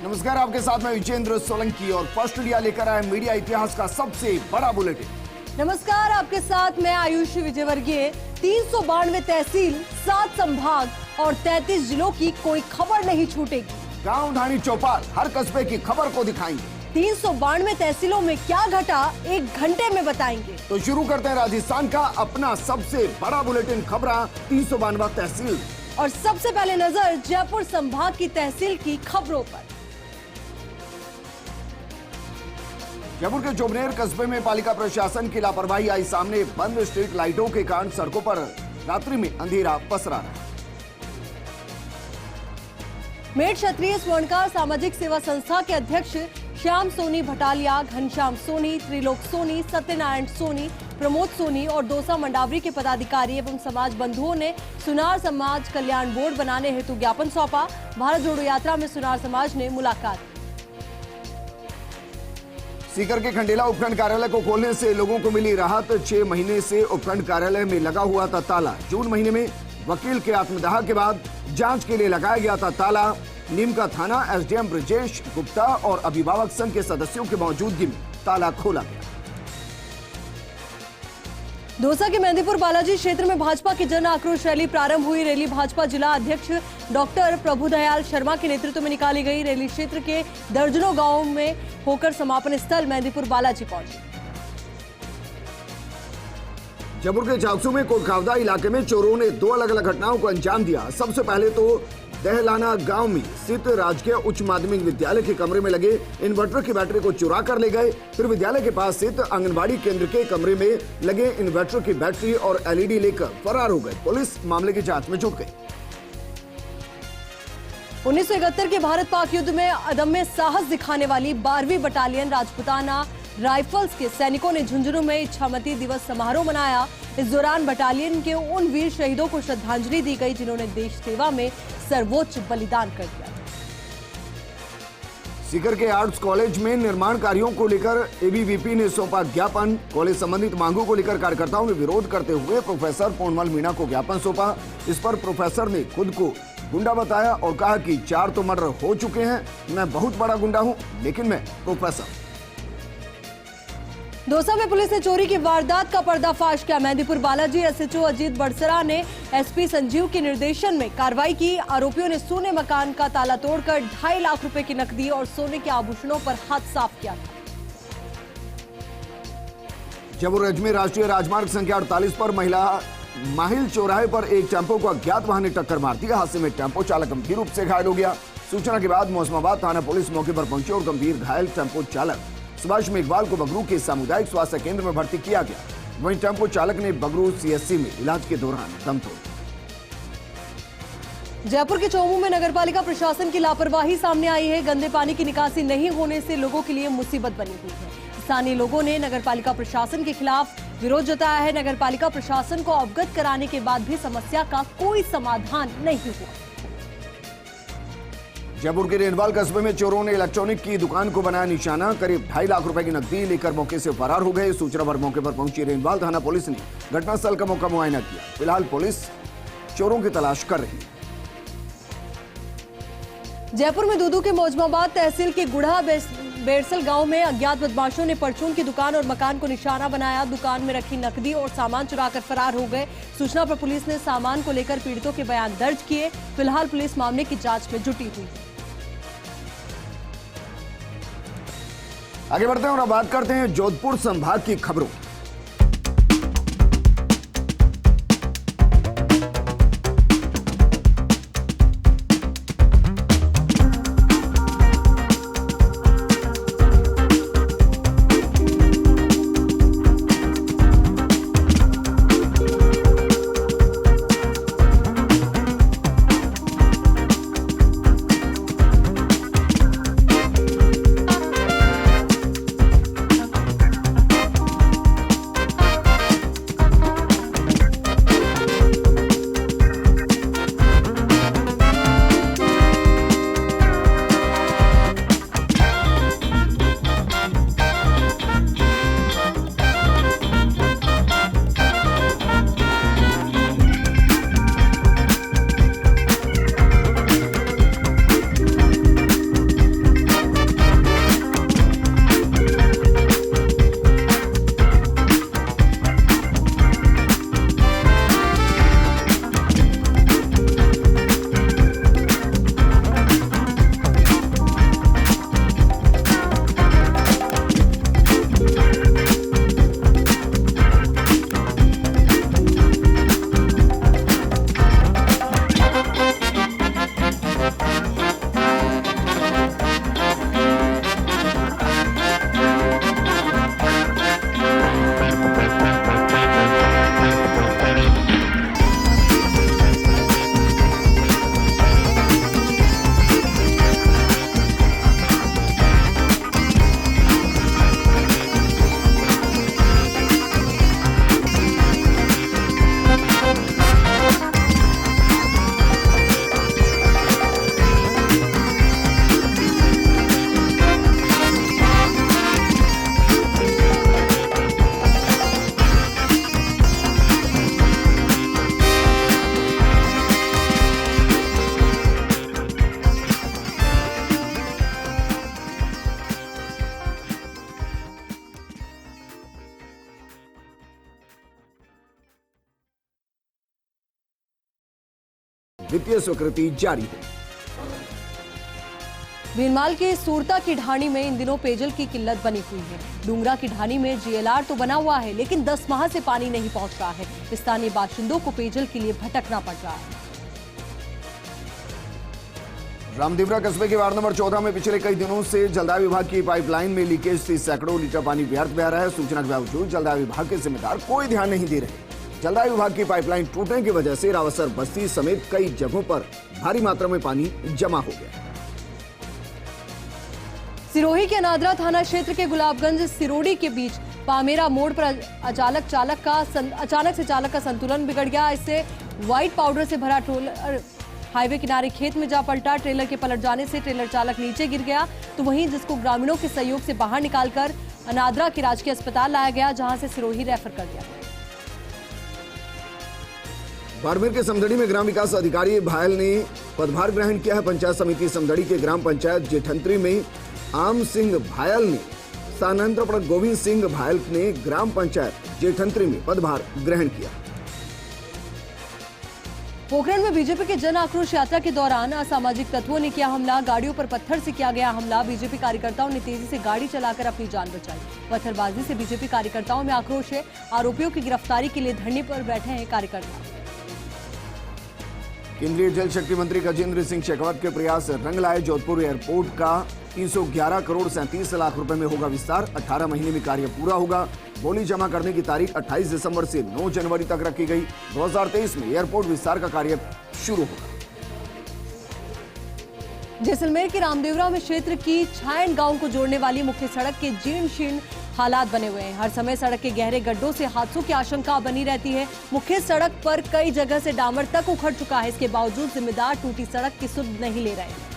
नमस्कार, आपके साथ मैं विजेंद्र सोलंकी और फर्स्ट इंडिया लेकर आए मीडिया इतिहास का सबसे बड़ा बुलेटिन। नमस्कार, आपके साथ मैं आयुष विजयवर्गीय। 392 तहसील, 7 संभाग और 33 जिलों की कोई खबर नहीं छूटेगी। गांव ढाणी चौपाल, हर कस्बे की खबर को दिखाएंगे। 392 तहसीलों में क्या घटा, 1 घंटे में बताएंगे। तो शुरू करते हैं राजस्थान का अपना सबसे बड़ा बुलेटिन खबरा 392 तहसील। और सबसे पहले नजर जयपुर संभाग की तहसील की खबरों पर। जयपुर के चोबनेर कस्बे में पालिका प्रशासन की लापरवाही आई सामने। बंद स्ट्रीट लाइटों के कारण सड़कों पर रात्रि में अंधेरा पसरा रहा। मेरठ क्षत्रिय स्वर्णकार सामाजिक सेवा संस्था के अध्यक्ष श्याम सोनी भटालिया, घनश्याम सोनी, त्रिलोक सोनी, सत्यनारायण सोनी, प्रमोद सोनी और दौसा मंडावरी के पदाधिकारी एवं समाज बंधुओं ने सुनार समाज कल्याण बोर्ड बनाने हेतु ज्ञापन सौंपा। भारत जोड़ो यात्रा में सुनार समाज ने मुलाकात। सीकर के खंडेला उपखंड कार्यालय को खोलने से लोगों को मिली राहत। 6 महीने से उपखंड कार्यालय में लगा हुआ था ताला। जून महीने में वकील के आत्मदाह के बाद जांच के लिए लगाया गया था ताला। नीम का थाना एसडीएम ब्रजेश गुप्ता और अभिभावक संघ के सदस्यों की मौजूदगी में ताला खोला गया। दौसा के मेहंदीपुर बालाजी क्षेत्र में भाजपा की जन आक्रोश रैली प्रारंभ हुई। रैली भाजपा जिला अध्यक्ष डॉक्टर प्रभुदयाल शर्मा के नेतृत्व में निकाली गई। रैली क्षेत्र के दर्जनों गांवों में होकर समापन स्थल मेहंदीपुर बालाजी पहुंची। जयपुर के चाकसू में कोटखावदा इलाके में चोरों ने 2 अलग अलग घटनाओं को अंजाम दिया। सबसे पहले तो दहलाना गांव में स्थित राजकीय उच्च माध्यमिक विद्यालय के कमरे में लगे इन्वर्टर की बैटरी को चुरा कर ले गए। फिर विद्यालय के पास स्थित आंगनबाड़ी केंद्र के कमरे में लगे इन्वर्टर की बैटरी और एलईडी लेकर फरार हो गए। पुलिस मामले की जांच में जुट गई। 1971 के भारत पाक युद्ध में अदम्य साहस दिखाने वाली 12वीं बटालियन राजपुताना राइफल्स के सैनिकों ने झुंझुनू में इच्छामती दिवस समारोह मनाया। इस दौरान बटालियन के उन वीर शहीदों को श्रद्धांजलि दी गई जिन्होंने देश सेवा में सर्वोच्च बलिदान कर दिया। सीकर के आर्ट्स कॉलेज में निर्माण कार्यों को लेकर एबीवीपी ने सौंपा ज्ञापन। कॉलेज संबंधित मांगों को लेकर कार्यकर्ताओं ने विरोध करते हुए प्रोफेसर पूर्णमल मीणा को ज्ञापन सौंपा। इस पर प्रोफेसर ने खुद को गुंडा बताया और कहा कि 4 तो मर्डर हो चुके हैं, मैं बहुत बड़ा गुंडा हूं, लेकिन मैं प्रोफेसर। दौसा में पुलिस ने चोरी की वारदात का पर्दाफाश किया। मेहंदीपुर बालाजी एसएचओ अजीत बड़सरा ने एसपी संजीव के निर्देशन में कार्रवाई की। आरोपियों ने सोने मकान का ताला तोड़कर 2.5 लाख रुपए की नकदी और सोने के आभूषणों पर हाथ साफ किया था। जयपुर अजमेर राष्ट्रीय राजमार्ग संख्या 48 पर महिला माहिल चौराहे पर एक टेम्पो को अज्ञात वाहन ने टक्कर मार दी। हादसे में टेम्पो चालक गंभीर रूप से घायल हो गया। सूचना के बाद मौसमाबाद थाना पुलिस मौके पर पहुंची और गंभीर घायल टेम्पो चालक सुभाष मेघवाल को बगरू के सामुदायिक स्वास्थ्य केंद्र में भर्ती किया गया। वहीं टेम्पो चालक ने बगरू सीएससी में इलाज के दौरान दम तोड़ दिया। जयपुर के चौमू में नगरपालिका प्रशासन की लापरवाही सामने आई है। गंदे पानी की निकासी नहीं होने से लोगों के लिए मुसीबत बनी हुई है। स्थानीय लोगों ने नगरपालिका प्रशासन के खिलाफ विरोध जताया है। नगरपालिका प्रशासन को अवगत कराने के बाद भी समस्या का कोई समाधान नहीं हुआ। जयपुर के रेनवाल कस्बे में चोरों ने इलेक्ट्रॉनिक की दुकान को बनाया निशाना। करीब 2.5 लाख रुपए की नकदी लेकर मौके से फरार हो गए। सूचना पर मौके पर पहुंची रेनवाल थाना पुलिस ने घटनास्थल का मौका मुआयना किया। फिलहाल पुलिस चोरों की तलाश कर रही है। जयपुर में दूदू के मौजमाबाद तहसील के गुढ़ा बेरसल गांव में अज्ञात बदमाशों ने परचून की दुकान और मकान को निशाना बनाया। दुकान में रखी नकदी और सामान चुराकर फरार हो गए। सूचना पर पुलिस ने सामान को लेकर पीड़ितों के बयान दर्ज किए। फिलहाल पुलिस मामले की जांच में जुटी हुई है। आगे बढ़ते हैं और अब बात करते हैं जोधपुर संभाग की खबरों। वित्तीय स्वीकृति जारी हो। भीनमाल के सूरता की ढाणी में इन दिनों पेयजल की किल्लत बनी हुई है। डूंगरा की ढाणी में जीएलआर तो बना हुआ है, लेकिन 10 माह से पानी नहीं पहुंच रहा है। स्थानीय बाशिंदों को पेयजल के लिए भटकना पड़ रहा है। रामदेवरा कस्बे के वार्ड नंबर 14 में पिछले कई दिनों से जलदाय विभाग की पाइपलाइन में लीकेज से सैकड़ों लीटर पानी व्यर्थ बह रहा है। सूचना के बावजूद जलदाय विभाग के जिम्मेदार कोई ध्यान नहीं दे रहे। जलदाय विभाग की पाइपलाइन टूटने की वजह से रावसर बस्ती समेत कई जगहों पर भारी मात्रा में पानी जमा हो गया। सिरोही के अनादरा थाना क्षेत्र के गुलाबगंज सिरोड़ी के बीच पामेरा मोड़ पर अचानक से चालक का संतुलन बिगड़ गया। इससे व्हाइट पाउडर से भरा ट्रेलर हाईवे किनारे खेत में जा पलटा। ट्रेलर के पलट जाने से ट्रेलर चालक नीचे गिर गया, तो वहीं जिसको ग्रामीणों के सहयोग से बाहर निकालकर अनादरा के राजकीय अस्पताल लाया गया, जहां से सिरोही रेफर कर दिया। बाड़मेर के समदड़ी में ग्राम विकास अधिकारी भायल ने पदभार ग्रहण किया है। पंचायत समिति समदड़ी के ग्राम पंचायत जेठंत्री में आम सिंह भायल ने स्थानांतरण पर गोविंद सिंह भायल ने ग्राम पंचायत जेठंत्री में पदभार ग्रहण किया। पोखरण में बीजेपी के जन आक्रोश यात्रा के दौरान असामाजिक तत्वों ने किया हमला। गाड़ियों पर पत्थर से किया गया हमला। बीजेपी कार्यकर्ताओं ने तेजी से गाड़ी चलाकर अपनी जान बचाई। पत्थरबाजी से बीजेपी कार्यकर्ताओं में आक्रोश है। आरोपियों की गिरफ्तारी के लिए धरने पर बैठे हैं कार्यकर्ता। केंद्रीय जल शक्ति मंत्री गजेंद्र सिंह शेखावत के प्रयास रंग लाए। जोधपुर एयरपोर्ट का 311 करोड़ 37 लाख रुपए में होगा विस्तार। 18 महीने में कार्य पूरा होगा। बोली जमा करने की तारीख 28 दिसंबर से 9 जनवरी तक रखी गई। 2023 में एयरपोर्ट विस्तार का कार्य शुरू होगा। जैसलमेर के रामदेवरा में क्षेत्र की छायन गांव को जोड़ने वाली मुख्य सड़क के जीर्ण शीर्ण हालात बने हुए हैं। हर समय सड़क के गहरे गड्ढों से हादसों की आशंका बनी रहती है। मुख्य सड़क पर कई जगह से डामर तक उखड़ चुका है। इसके बावजूद जिम्मेदार टूटी सड़क की सुध नहीं ले रहे हैं।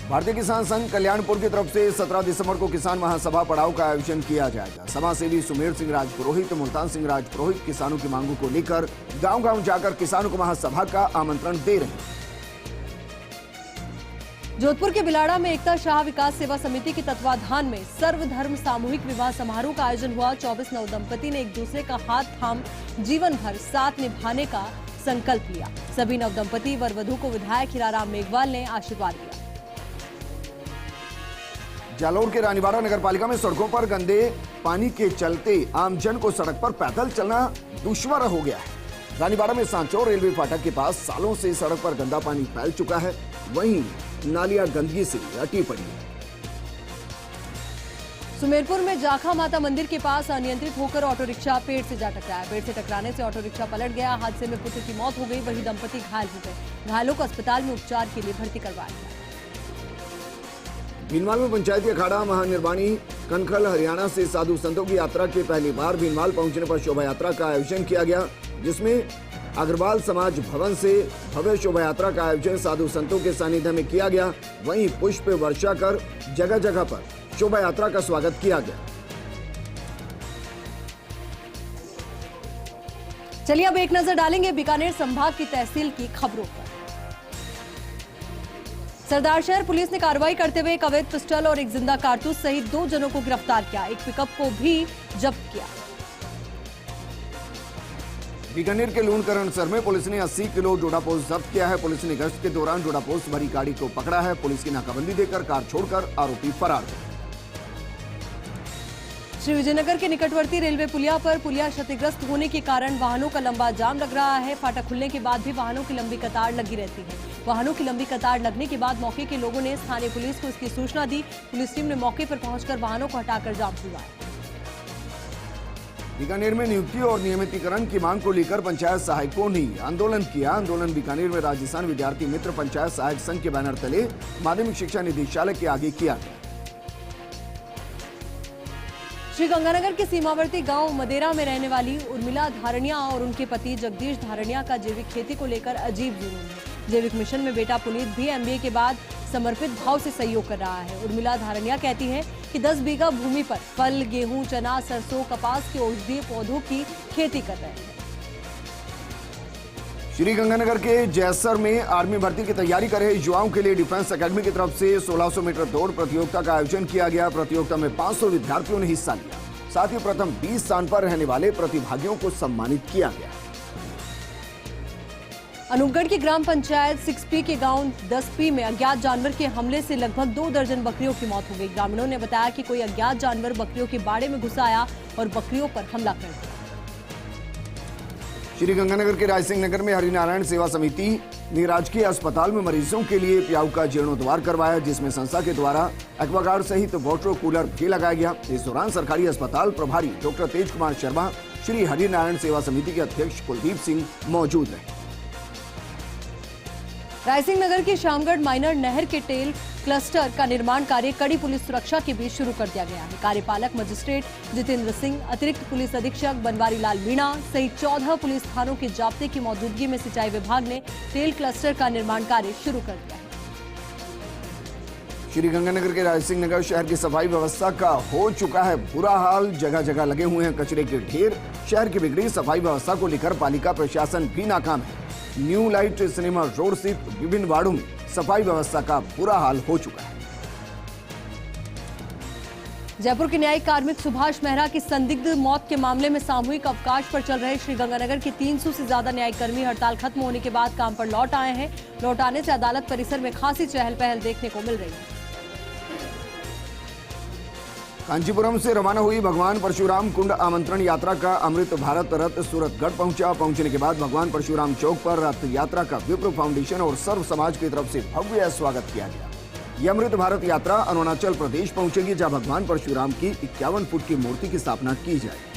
भारतीय किसान संघ कल्याणपुर की तरफ से 17 दिसंबर को किसान महासभा पड़ाव का आयोजन किया जाएगा। सभा सेवी सुमेर सिंह राजपुरोहित, मुल्तान सिंह राजपुरोहित किसानों की मांगों को लेकर गांव-गांव जाकर किसानों को महासभा का आमंत्रण दे रहे हैं। जोधपुर के बिलाड़ा में एकता शाह विकास सेवा समिति के तत्वाधान में सर्वधर्म सामूहिक विवाह समारोह का आयोजन हुआ। 24 नवदंपति ने एक दूसरे का हाथ थाम जीवन भर साथ निभाने का संकल्प लिया। सभी नवदंपति वर वधू को विधायक हीराराम मेघवाल ने आशीर्वाद दिया। जालौर के रानीवाड़ा नगर पालिका में सड़कों पर गंदे पानी के चलते आमजन को सड़क पर पैदल चलना दुश्वार हो गया है। रानीवाड़ा में सांचौर रेलवे फाटक के पास सालों से सड़क पर गंदा पानी फैल चुका है। वहीं नालियां गंदगी से अटी पड़ी है। सुमेरपुर में जाखा माता मंदिर के पास अनियंत्रित होकर ऑटो रिक्शा पेड़ से जा टकराया। पेड़ से टकराने से ऑटो रिक्शा पलट गया। हादसे में पुत्र की मौत हो गई, वहीं दंपति घायल हो गए। घायलों को अस्पताल में उपचार के लिए भर्ती करवाया गया। भीनमाल में पंचायती अखाड़ा महानिर्वाणी कनखल हरियाणा से साधु संतों की यात्रा के पहली बार भीनमाल पहुंचने पर शोभा यात्रा का आयोजन किया गया, जिसमें अग्रवाल समाज भवन से भव्य शोभा यात्रा का आयोजन साधु संतों के सानिध्य में किया गया। वहीं पुष्प वर्षा कर जगह जगह पर शोभा यात्रा का स्वागत किया गया। चलिए अब एक नजर डालेंगे बीकानेर संभाग की तहसील की खबरों पर। सरदार शहर पुलिस ने कार्रवाई करते हुए एक अवैध पिस्टल और एक जिंदा कारतूस सहित 2 जनों को गिरफ्तार किया। एक पिकअप को भी जब्त किया। बीकानेर के लूणकरणसर में पुलिस ने 80 किलो डोडापोस्ट जब्त किया है। पुलिस ने गश्त के दौरान डोडापोस्ट भरी गाड़ी को पकड़ा है। पुलिस की नाकाबंदी देकर कार छोड़कर आरोपी फरार हुए। श्री विजयनगर के निकटवर्ती रेलवे पुलिया पर पुलिया क्षतिग्रस्त होने के कारण वाहनों का लंबा जाम लग रहा है। फाटक खुलने के बाद भी वाहनों की लंबी कतार लगी रहती है। वाहनों की लंबी कतार लगने के बाद मौके के लोगों ने स्थानीय पुलिस को इसकी सूचना दी। पुलिस टीम ने मौके पर पहुंचकर वाहनों को हटाकर जाम खुलवाया। बीकानेर में नियुक्ति और नियमितीकरण की मांग को लेकर पंचायत सहायकों ने आंदोलन किया। आंदोलन बीकानेर में राजस्थान विद्यार्थी मित्र पंचायत सहायक संघ के बैनर तले माध्यमिक शिक्षा निदेशालय के आगे किया गया। श्रीगंगानगर के सीमावर्ती गांव मदेरा में रहने वाली उर्मिला धारणिया और उनके पति जगदीश धारणिया का जैविक खेती को लेकर अजीब जुनून है। जैविक मिशन में बेटा पुनीत भी एमबीए के बाद समर्पित भाव से सहयोग कर रहा है। उर्मिला धारणिया कहती है कि 10 बीघा भूमि पर फल, गेहूं, चना, सरसों, कपास के औषधीय पौधों की खेती कर रहे हैं। श्रीगंगानगर के जैसर में आर्मी भर्ती की तैयारी कर रहे युवाओं के लिए डिफेंस एकेडमी की तरफ से 1600 मीटर दौड़ प्रतियोगिता का आयोजन किया गया। प्रतियोगिता में 500 विद्यार्थियों ने हिस्सा लिया। साथ ही प्रथम 20 स्थान पर रहने वाले प्रतिभागियों को सम्मानित किया गया। अनूपगढ़ की ग्राम पंचायत 6P के गांव 10P में अज्ञात जानवर के हमले से लगभग 2 दर्जन बकरियों की मौत हो गई। ग्रामीणों ने बताया कि कोई अज्ञात जानवर बकरियों के बाड़े में घुस आया और बकरियों पर हमला कर दिया। श्री गंगानगर के रायसिंह नगर में हरिनारायण सेवा समिति ने राजकीय अस्पताल में मरीजों के लिए प्याऊ का जीर्णोद्धार करवाया, जिसमें संस्था के द्वारा एक्वागार्ड सहित वाटर कूलर भी लगाया गया। इस दौरान सरकारी अस्पताल प्रभारी डॉक्टर तेज कुमार शर्मा, श्री हरिनारायण सेवा समिति के अध्यक्ष कुलदीप सिंह मौजूद रहे। रायसिंह नगर की शामगढ़ माइनर नहर के टेल क्लस्टर का निर्माण कार्य कड़ी पुलिस सुरक्षा के बीच शुरू कर दिया गया है। कार्यपालक मजिस्ट्रेट जितेंद्र सिंह, अतिरिक्त पुलिस अधीक्षक बनवारी लाल मीणा सहित 14 पुलिस थानों के जाब्ते की मौजूदगी में सिंचाई विभाग ने टेल क्लस्टर का निर्माण कार्य शुरू कर दिया है। श्री गंगानगर के रायसिंह नगर शहर की सफाई व्यवस्था का हो चुका है बुरा हाल। जगह जगह लगे हुए हैं कचरे के ढेर। शहर की बिगड़ी सफाई व्यवस्था को लेकर पालिका प्रशासन भी नाकाम है। न्यू लाइट सिनेमा रोड स्थित विभिन्न वार्डों में सफाई व्यवस्था का बुरा हाल हो चुका है। जयपुर के न्यायिक कार्मिक सुभाष मेहरा की संदिग्ध मौत के मामले में सामूहिक अवकाश पर चल रहे श्री गंगानगर के 300 से ज्यादा न्यायिक कर्मी हड़ताल खत्म होने के बाद काम पर लौट आए हैं। लौट आने से अदालत परिसर में खासी चहल पहल देखने को मिल रही है। कांचीपुरम से रवाना हुई भगवान परशुराम कुंड आमंत्रण यात्रा का अमृत भारत रथ सूरतगढ़ पहुंचा। पहुंचने के बाद भगवान परशुराम चौक पर रथ यात्रा का विप्र फाउंडेशन और सर्व समाज की तरफ से भव्य स्वागत किया गया। यह अमृत भारत यात्रा अरुणाचल प्रदेश पहुंचेगी, जहां भगवान परशुराम की 51 फुट की मूर्ति की स्थापना की जाएगी।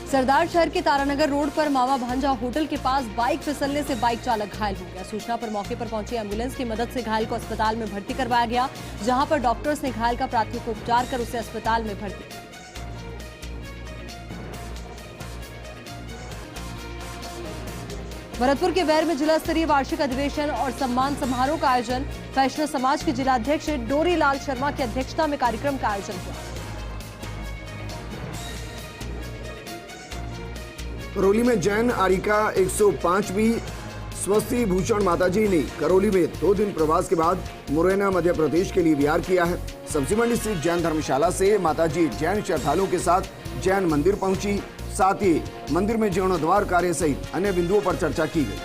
सरदार शहर के तारानगर रोड पर मामा भांजा होटल के पास बाइक फिसलने से बाइक चालक घायल हो गया। सूचना पर मौके पर पहुंची एम्बुलेंस की मदद से घायल को अस्पताल में भर्ती करवाया गया, जहां पर डॉक्टर्स ने घायल का प्राथमिक उपचार कर उसे अस्पताल में भर्ती किया। भरतपुर के वैर में जिला स्तरीय वार्षिक अधिवेशन और सम्मान समारोह का आयोजन। वैष्णव समाज के जिलाध्यक्ष डोरी लाल शर्मा की अध्यक्षता में कार्यक्रम का आयोजन हुआ। करौली में जैन आरिका 105वीं स्वस्ति भूषण माताजी ने करौली में 2 दिन प्रवास के बाद मुरैना मध्य प्रदेश के लिए विहार किया है। सब्जी मंडी स्थित जैन धर्मशाला से माताजी जैन श्रद्धालुओं के साथ जैन मंदिर पहुंची। साथ ही मंदिर में जीर्णोद्धार कार्य सहित अन्य बिंदुओं पर चर्चा की गई।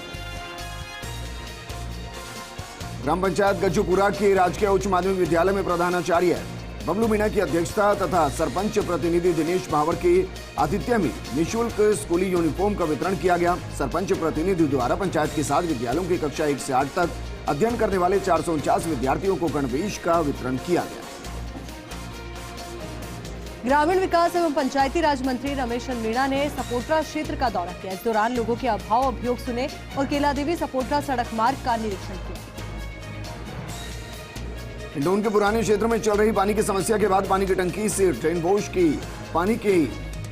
ग्राम पंचायत गज्जूपुरा के राजकीय उच्च माध्यमिक विद्यालय में प्रधानाचार्य बबलू मीणा की अध्यक्षता तथा सरपंच प्रतिनिधि दिनेश महावर के आतिथ्य में निःशुल्क स्कूली यूनिफॉर्म का वितरण किया गया। सरपंच प्रतिनिधि द्वारा पंचायत के 7 विद्यालयों की कक्षा 1 से 8 तक अध्ययन करने वाले 449 विद्यार्थियों को गणवेश का वितरण किया गया। ग्रामीण विकास एवं पंचायती राज मंत्री रमेश मीणा ने सपोटरा क्षेत्र का दौरा किया। इस दौरान लोगों के अभाव अभियोग सुने और केला देवी सपोटरा सड़क मार्ग का निरीक्षण किया। हिंडौन के पुराने क्षेत्र में चल रही पानी की समस्या के बाद पानी की टंकी से ट्रेन बोश की पानी के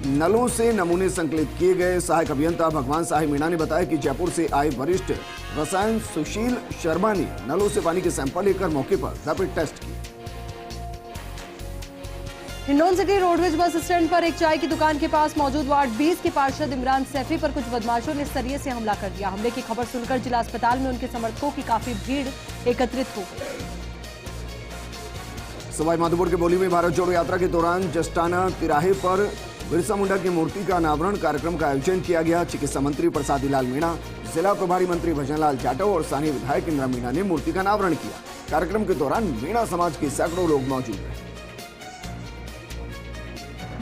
नलों से नमूने संकलित किए गए। सहायक अभियंता भगवान साहिब मीणा ने बताया कि जयपुर से आए वरिष्ठ रसायन सुशील शर्मा ने नलों से पानी के सैंपल लेकर मौके पर रैपिड टेस्ट किए। Hindaun city roadways bus stand पर एक चाय की दुकान के पास मौजूद वार्ड 20 के पार्षद इमरान सैफी पर कुछ बदमाशों ने सरिये से हमला कर दिया। हमले की खबर सुनकर जिला अस्पताल में उनके समर्थकों की काफी भीड़ एकत्रित हो गई। सवाई माधोपुर के बोली में भारत जोड़ो यात्रा के दौरान जस्टाना तिराहे पर बिरसा मुंडा की मूर्ति का अनावरण कार्यक्रम का आयोजन किया गया। चिकित्सा मंत्री प्रसादी लाल मीणा, जिला प्रभारी मंत्री भजनलाल जाटव और स्थानीय विधायक इंदिरा मीणा ने मूर्ति का अनावरण किया। कार्यक्रम के दौरान मीणा समाज के सैकड़ों लोग मौजूद रहे।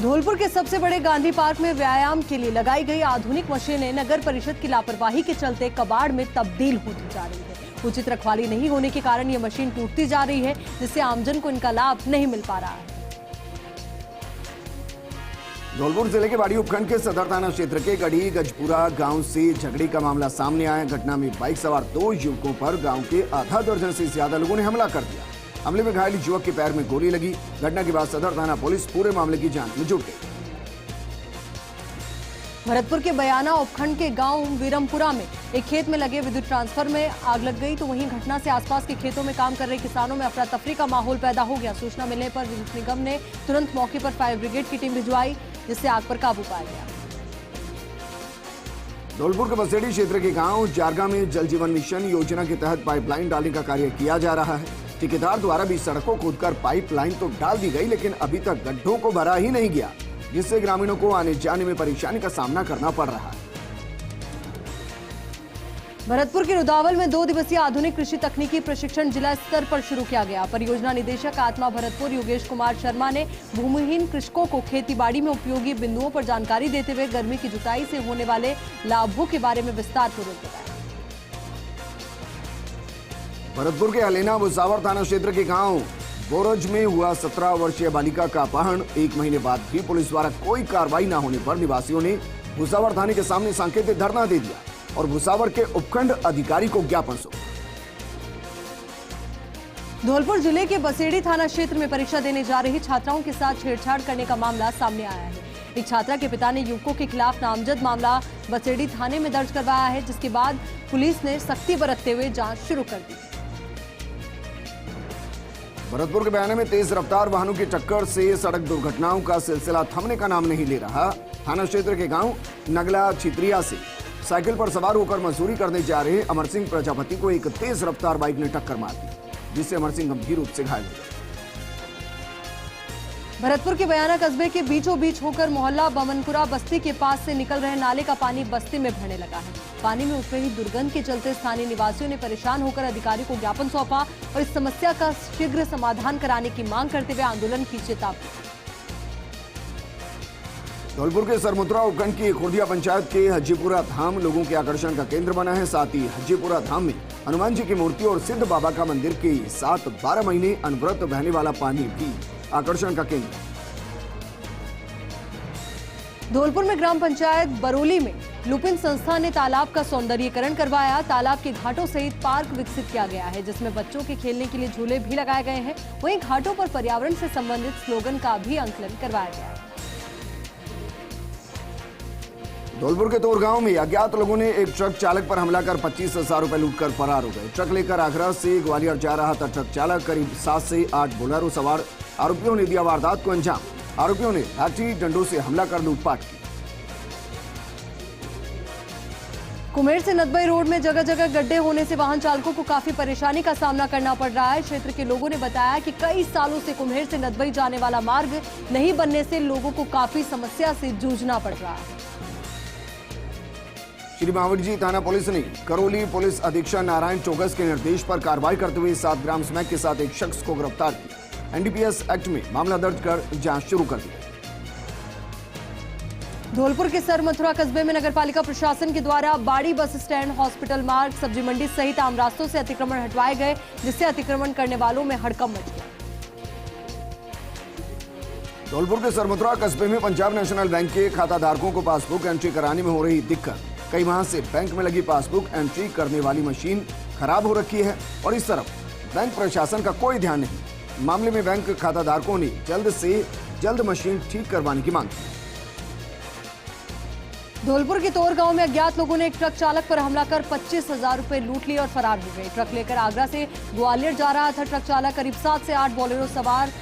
धौलपुर के सबसे बड़े गांधी पार्क में व्यायाम के लिए लगाई गई आधुनिक मशीनें नगर परिषद की लापरवाही के चलते कबाड़ में तब्दील होती जा रही है। उचित रखवाली नहीं होने के कारण ये मशीन टूटती जा रही है, जिससे आमजन को इनका लाभ नहीं मिल पा रहा है। धौलपुर जिले के बाड़ी उपखंड के सदर थाना क्षेत्र के गढ़ी गजपुरा गांव से झगड़े का मामला सामने आया। घटना में बाइक सवार 2 युवकों पर गांव के आधा दर्जन से ज्यादा लोगों ने हमला कर दिया। हमले में घायल युवक के पैर में गोली लगी। घटना के बाद सदर थाना पुलिस पूरे मामले की जांच में जुट गई। भरतपुर के बयाना उपखंड के गांव वीरमपुरा में एक खेत में लगे विद्युत ट्रांसफर में आग लग गई, तो वहीं घटना से आसपास के खेतों में काम कर रहे किसानों में अफरा तफरी का माहौल पैदा हो गया। सूचना मिलने पर विद्युत निगम ने तुरंत मौके पर फायर ब्रिगेड की टीम भिजवाई, जिससे आग पर काबू पाया गया। धौलपुर के बसेड़ी क्षेत्र के गांव जारगा में जल जीवन मिशन योजना के तहत पाइपलाइन डालने का कार्य किया जा रहा है। ठेकेदार द्वारा भी सड़कों खोदकर पाइपलाइन तो डाल दी गई, लेकिन अभी तक गड्ढों को भरा ही नहीं गया, जिससे ग्रामीणों को आने जाने में परेशानी का सामना करना पड़ रहा है। भरतपुर के रुदावल में 2 दिवसीय आधुनिक कृषि तकनीकी प्रशिक्षण जिला स्तर पर शुरू किया गया। परियोजना निदेशक आत्मा भरतपुर योगेश कुमार शर्मा ने भूमिहीन कृषकों को खेतीबाड़ी में उपयोगी बिंदुओं पर जानकारी देते हुए गर्मी की जुताई से होने वाले लाभों के बारे में विस्तार पूर्वक बताया। भरतपुर के हलेना भुसावर थाना क्षेत्र के गांव बोरज में हुआ 17 वर्षीय बालिका का अपहरण। 1 महीने बाद भी पुलिस द्वारा कोई कार्रवाई न होने पर निवासियों ने भुसावर थाने के सामने सांकेतिक धरना दे दिया और भुसावर के उपखंड अधिकारी को ज्ञापन सौंपा। धौलपुर जिले के बसेड़ी थाना क्षेत्र में परीक्षा देने जा रही छात्राओं के साथ छेड़छाड़ करने का मामला सामने आया है। एक छात्रा के पिता ने युवकों के खिलाफ नामजद मामला बसेड़ी थाने में दर्ज करवाया है, जिसके बाद पुलिस ने सख्ती बरतते हुए जांच शुरू कर दी। भरतपुर के बयाना में तेज रफ्तार वाहनों की टक्कर से सड़क दुर्घटनाओं का सिलसिला थमने का नाम नहीं ले रहा। थाना क्षेत्र के गांव नगला छित्रिया से साइकिल पर सवार होकर मजदूरी करने जा रहे अमर सिंह प्रजापति को एक तेज रफ्तार बाइक ने टक्कर मार दी, जिससे अमर सिंह गंभीर रूप से घायल हो गए। भरतपुर के बयाना कस्बे के बीचों बीच होकर मोहल्ला बमनपुरा बस्ती के पास से निकल रहे नाले का पानी बस्ती में भरने लगा है। पानी में उठ रही दुर्गंध के चलते स्थानीय निवासियों ने परेशान होकर अधिकारी को ज्ञापन सौंपा और इस समस्या का शीघ्र समाधान कराने की मांग करते हुए आंदोलन की चेतावनी। धौलपुर के सरमुद्रा उपखंड की खुर्दिया पंचायत के हज्जीपुरा धाम लोगों के आकर्षण का केंद्र बना है। साथ ही हज्जीपुरा धाम में हनुमान जी की मूर्ति और सिद्ध बाबा का मंदिर के साथ 12 महीने अनवरत बहने वाला पानी भी आकर्षण का केंद्र। धौलपुर में ग्राम पंचायत बरोली में लुपिन संस्था ने तालाब का सौंदर्यीकरण करवाया। तालाब के घाटों सहित पार्क विकसित किया गया है, जिसमें बच्चों के खेलने के लिए झूले भी लगाए गए हैं। वहीं घाटों पर पर्यावरण से संबंधित स्लोगन का भी अंकलन करवाया गया है। धौलपुर के तोरगांव में अज्ञात लोगों ने एक ट्रक चालक पर हमला कर 25,000 रुपए लूटकर फरार हो गए। ट्रक लेकर आगरा से ग्वालियर जा रहा था ट्रक चालक। करीब 7 से 8 बोलेरो सवार आरोपियों ने दिया वारदात को अंजाम। आरोपियों ने लाठी डंडों से हमला कर लूटपाट की। कुम्हेर से नदबई रोड में जगह जगह गड्ढे होने से वाहन चालकों को काफी परेशानी का सामना करना पड़ रहा है। क्षेत्र के लोगों ने बताया कि कई सालों से कुम्हेर से नदबई जाने वाला मार्ग नहीं बनने से लोगों को काफी समस्या से जूझना पड़ रहा है। श्री महावीर जी थाना पुलिस ने करौली पुलिस अधीक्षक नारायण चौगस के निर्देश पर कार्रवाई करते हुए 7 ग्राम स्मैक के साथ एक शख्स को गिरफ्तार किया। एनडीपीएस एक्ट में मामला दर्ज कर जांच शुरू कर दी। धौलपुर के सर मथुरा कस्बे में नगरपालिका प्रशासन के द्वारा बाड़ी बस स्टैंड, हॉस्पिटल मार्ग, सब्जी मंडी सहित आम रास्तों से अतिक्रमण हटवाए गए, जिससे अतिक्रमण करने वालों में हड़कंप मच गया। धौलपुर के सरमुद्रा कस्बे में पंजाब नेशनल बैंक के खाताधारकों को पासबुक एंट्री कराने में हो रही दिक्कत। कई माह से बैंक में लगी पासबुक एंट्री करने वाली मशीन खराब हो रखी है और इस तरफ बैंक प्रशासन का कोई ध्यान नहीं। मामले में बैंक खाताधारकों ने जल्द से जल्द मशीन ठीक करवाने की मांग की। धौलपुर के तोर गांव में अज्ञात लोगों ने एक ट्रक चालक पर हमला कर 25,000 रुपए लूट लिए और फरार हो गए। ट्रक लेकर आगरा से ग्वालियर जा रहा था ट्रक चालक। करीब 7 से 8 बोलेरो सवार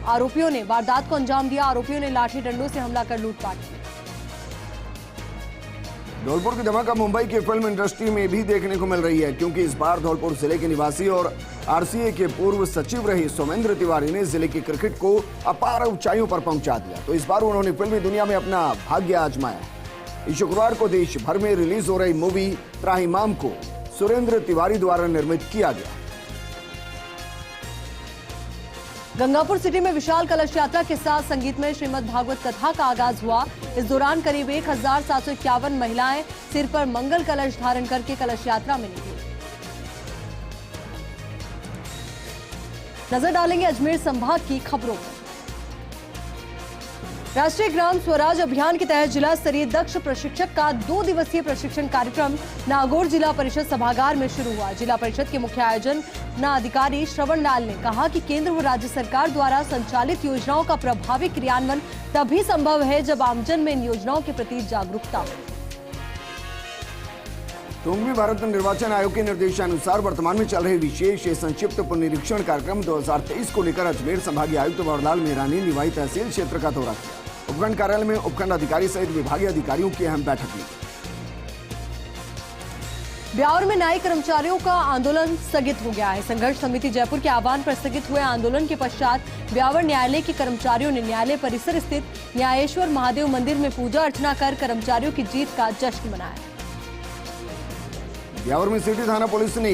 आरोपियों ने वारदात को अंजाम दिया। आरोपियों ने लाठी डंडों से हमला कर लूटपाट की। धौलपुर की धमाका मुंबई की फिल्म इंडस्ट्री में भी देखने को मिल रही है, क्योंकि इस बार धौलपुर जिले के निवासी और आरसीए के पूर्व सचिव रहे सोमेंद्र तिवारी ने जिले की क्रिकेट को अपार ऊंचाइयों पर पहुंचा दिया। तो इस बार उन्होंने फिल्मी दुनिया में अपना भाग्य आजमाया। इस शुक्रवार को देश भर में रिलीज हो रही मूवी त्राहिमाम को सुरेंद्र तिवारी द्वारा निर्मित किया गया। गंगापुर सिटी में विशाल कलश यात्रा के साथ संगीतमय श्रीमद् भागवत कथा का आगाज हुआ। इस दौरान करीब 1751 महिलाएं सिर पर मंगल कलश धारण करके कलश यात्रा में निकली। नजर डालेंगे अजमेर संभाग की खबरों पर। राष्ट्रीय ग्राम स्वराज अभियान के तहत जिला स्तरीय दक्ष प्रशिक्षक का 2 दिवसीय प्रशिक्षण कार्यक्रम नागौर जिला परिषद सभागार में शुरू हुआ। जिला परिषद के मुख्य आयोजन अधिकारी श्रवण लाल ने कहा कि केंद्र व राज्य सरकार द्वारा संचालित योजनाओं का प्रभावी क्रियान्वयन तभी संभव है जब आमजन में इन योजनाओं के प्रति जागरूकता हो। टोंगवी भारत निर्वाचन आयोग के निर्देशानुसार वर्तमान में चल रहे विशेष संक्षिप्त पुनरीक्षण कार्यक्रम 2023 को लेकर अजमेर संभागीय आयुक्त वरलाल मेहरानी ने निवाई तहसील क्षेत्र का दौरा किया। उपखंड कार्यालय में उपखंड अधिकारी सहित विभागीय अधिकारियों की अहम बैठक ली। ब्यावर में न्यायिक कर्मचारियों का आंदोलन स्थगित हो गया है। संघर्ष समिति जयपुर के आह्वान पर स्थगित हुए आंदोलन के पश्चात ब्यावर न्यायालय के कर्मचारियों ने न्यायालय परिसर स्थित न्यायेश्वर महादेव मंदिर में पूजा अर्चना कर कर्मचारियों की जीत का जश्न मनाया। ब्यावर में सिटी थाना पुलिस ने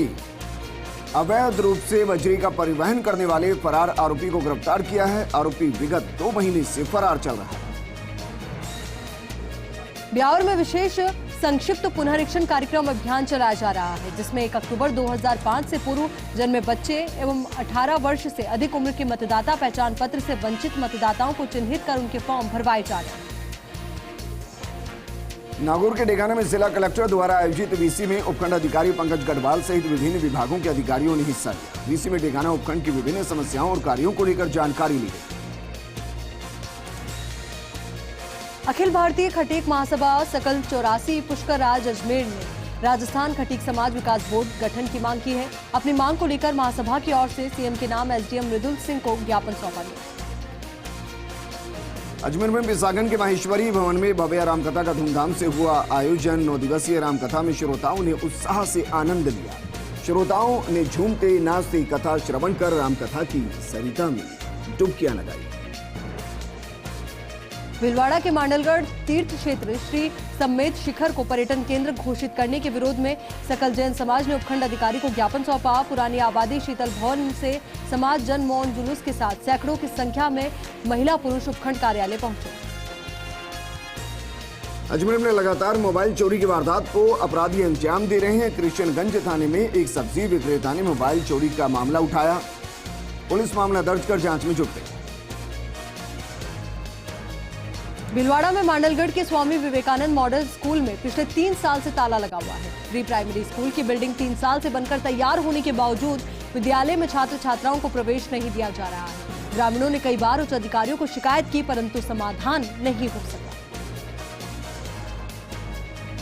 अवैध रूप से बजरी का परिवहन करने वाले फरार आरोपी को गिरफ्तार किया है। आरोपी विगत 2 महीने से फरार चल रहा है। ब्यावर में विशेष संक्षिप्त पुनरीक्षण कार्यक्रम अभियान चलाया जा रहा है, जिसमें 1 अक्टूबर 2005 से पूर्व जन्मे बच्चे एवं 18 वर्ष से अधिक उम्र के मतदाता पहचान पत्र से वंचित मतदाताओं को चिन्हित कर उनके फॉर्म भरवाए जा रहे हैं। नागौर के डेगाना में जिला कलेक्टर द्वारा आयोजित वीसी में उपखंड अधिकारी पंकज गढ़वाल सहित विभिन्न विभागों के अधिकारियों ने हिस्सा लिया। वीसी में डेगाना उपखंड की विभिन्न समस्याओं और कार्यों को लेकर जानकारी ली गई। अखिल भारतीय खटीक महासभा सकल 84 पुष्कर राज अजमेर ने राजस्थान खटीक समाज विकास बोर्ड गठन की मांग की है। अपनी मांग को लेकर महासभा की ओर से सीएम के नाम एसडीएम मृदुल सिंह को ज्ञापन सौंपा गया। अजमेर में बिसागन के माहेश्वरी भवन में भव्य रामकथा का धूमधाम से हुआ आयोजन। 9 दिवसीय रामकथा में श्रोताओं ने उत्साह से आनंद लिया। श्रोताओं ने झूमते नाचते कथा श्रवण कर रामकथा की सरिता में डुबकियां लगाई। भीलवाड़ा के मांडलगढ़ तीर्थ क्षेत्र श्री सम्मेत शिखर को पर्यटन केंद्र घोषित करने के विरोध में सकल जैन समाज ने उपखंड अधिकारी को ज्ञापन सौंपा। पुरानी आबादी शीतल भवन से समाज जन मौन जुलूस के साथ सैकड़ों की संख्या में महिला पुरुष उपखंड कार्यालय पहुंचे। अजमेर में लगातार मोबाइल चोरी की वारदात को अपराधी अंजाम दे रहे हैं। कृष्णगंज थाने में एक सब्जी विक्रेता ने मोबाइल चोरी का मामला उठाया। पुलिस मामला दर्ज कर जांच में जुट गई। भीलवाड़ा में मांडलगढ़ के स्वामी विवेकानंद मॉडल स्कूल में पिछले 3 साल से ताला लगा हुआ है। प्री प्राइमरी स्कूल की बिल्डिंग 3 साल से बनकर तैयार होने के बावजूद विद्यालय में छात्र छात्राओं को प्रवेश नहीं दिया जा रहा है। ग्रामीणों ने कई बार उच्च अधिकारियों को शिकायत की, परंतु समाधान नहीं हो सका।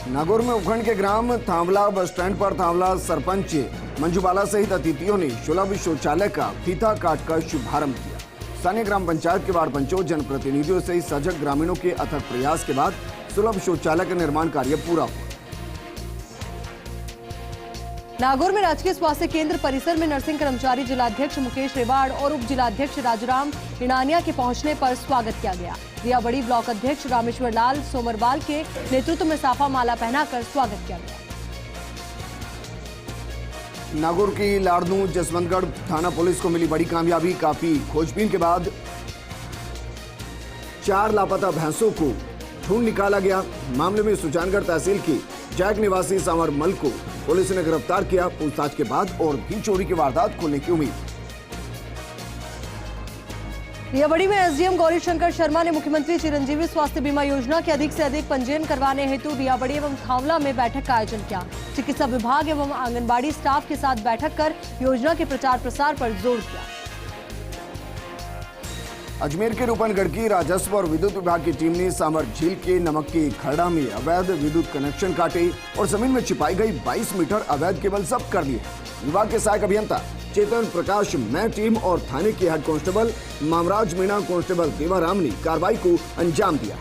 नागौर में उपखंड के ग्राम थांवला बस स्टैंड पर थांवला सरपंच मंजूबाला सहित अतिथियों ने सुलभ शौचालय का फीता काटकर शुभारंभ किया। स्थानीय ग्राम पंचायत के वार्ड पंचों, जनप्रतिनिधियों सहित सजग ग्रामीणों के अथक प्रयास के बाद सुलभ शौचालय का निर्माण कार्य पूरा हुआ। नागौर में राजकीय स्वास्थ्य केंद्र परिसर में नर्सिंग कर्मचारी जिलाध्यक्ष मुकेश रेवाड़ और उप जिलाध्यक्ष राजूराम इनानिया के पहुंचने पर स्वागत किया गया। रियाबड़ी ब्लॉक अध्यक्ष रामेश्वर लाल सोमरवाल के नेतृत्व में साफा माला पहनाकर स्वागत किया गया। नागौर की लाड़नू जसवंतगढ़ थाना पुलिस को मिली बड़ी कामयाबी। काफी खोजबीन के बाद 4 लापता भैंसों को ढूंढ निकाला गया। मामले में सुजानगढ़ तहसील के जैक निवासी सांवर मल को पुलिस ने गिरफ्तार किया। पूछताछ के बाद और भी चोरी की वारदात खुलने की उम्मीद। रियाबड़ी में एसडीएम गौरी शंकर शर्मा ने मुख्यमंत्री चिरंजीवी स्वास्थ्य बीमा योजना के अधिक से अधिक पंजीयन करवाने हेतु रियाबड़ी एवं थांवला में बैठक का आयोजन किया। चिकित्सा विभाग एवं आंगनबाड़ी स्टाफ के साथ बैठक कर योजना के प्रचार प्रसार पर जोर दिया। अजमेर के रूपनगढ़ की राजस्व और विद्युत विभाग की टीम ने सामर झील के नमक के खरड़ा में अवैध विद्युत कनेक्शन काटे और जमीन में छिपाई गई 22 मीटर अवैध केबल जब्त कर लिए। विभाग के सहायक अभियंता चेतन प्रकाश, मैं टीम और थाने के head constable Mamraj Meena, constable Devaram ने कार्रवाई को अंजाम दिया।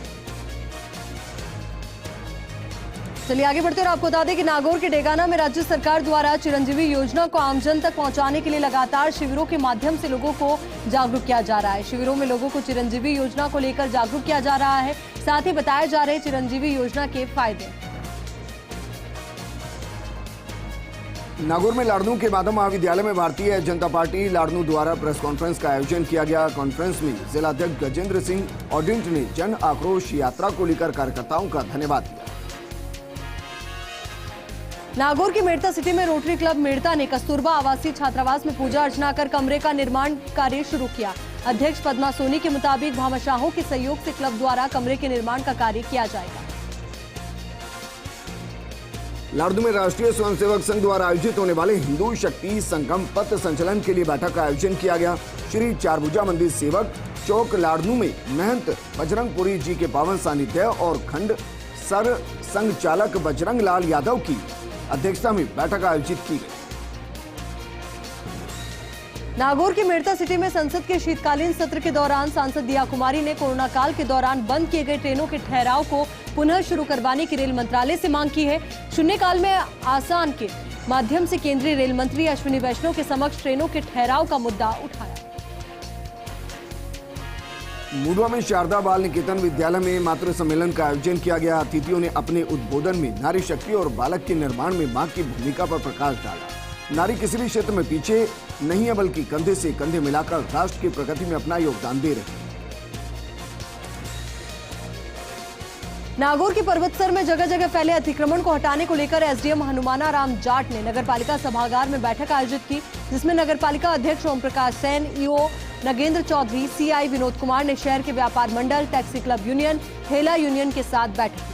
चलिए आगे बढ़ते और आपको बता दें कि नागौर के डेगाना में राज्य सरकार द्वारा चिरंजीवी योजना को आमजन तक पहुंचाने के लिए लगातार शिविरों के माध्यम से लोगों को जागरूक किया जा रहा है। शिविरों में लोगों को चिरंजीवी योजना को लेकर जागरूक किया जा रहा है। साथ ही बताए जा रहे चिरंजीवी योजना के फायदे। नागौर में लाड़नू के माधव महाविद्यालय में भारतीय जनता पार्टी लाड़नू द्वारा प्रेस कॉन्फ्रेंस का आयोजन किया गया। कॉन्फ्रेंस में जिलाध्यक्ष गजेंद्र सिंह ऑडिट ने जन आक्रोश यात्रा को लेकर कार्यकर्ताओं का धन्यवाद दिया। नागौर की मेड़ता सिटी में रोटरी क्लब मेड़ता ने कस्तूरबा आवासीय छात्रावास में पूजा अर्चना कर कमरे का निर्माण कार्य शुरू किया। अध्यक्ष पद्मा सोनी के मुताबिक भामाशाहों के सहयोग से क्लब द्वारा कमरे के निर्माण का कार्य किया जाएगा। लाड़नू में राष्ट्रीय स्वयंसेवक संघ द्वारा आयोजित होने वाले हिंदू शक्ति संगम पथ संचलन के लिए बैठक का आयोजन किया गया। श्री चारभुजा मंदिर सेवक चौक लाड़नू में महंत बजरंगपुरी जी के पावन सानिध्य और खंड सर संघ चालक बजरंग लाल यादव की अध्यक्षता में बैठक आयोजित की गई। नागौर की मेड़ता सिटी में संसद के शीतकालीन सत्र के दौरान सांसद दिया कुमारी ने कोरोना काल के दौरान बंद किए गए ट्रेनों के ठहराव को पुनः शुरू करवाने की रेल मंत्रालय से मांग की है। शून्यकाल में आसान के माध्यम से केंद्रीय रेल मंत्री अश्विनी वैष्णव के समक्ष ट्रेनों के ठहराव का मुद्दा उठाया। मुडवा में शारदा बाल निकेतन विद्यालय में मातृ सम्मेलन का आयोजन किया गया। अतिथियों ने अपने उद्बोधन में नारी शक्ति और बालक के निर्माण में मां की भूमिका पर प्रकाश डाला। नारी किसी भी क्षेत्र में पीछे नहीं है, बल्कि कंधे से कंधे मिलाकर राष्ट्र की प्रगति में अपना योगदान दे रही है। नागौर के पर्वतसर में जगह जगह फैले अतिक्रमण को हटाने को लेकर एसडीएम हनुमाना राम जाट ने नगरपालिका सभागार में बैठक आयोजित की, जिसमें नगरपालिका अध्यक्ष ओम प्रकाश सैन, ईओ नगेंद्र चौधरी, सीआई विनोद कुमार ने शहर के व्यापार मंडल, टैक्सी क्लब यूनियन, ठेला यूनियन के साथ बैठक की।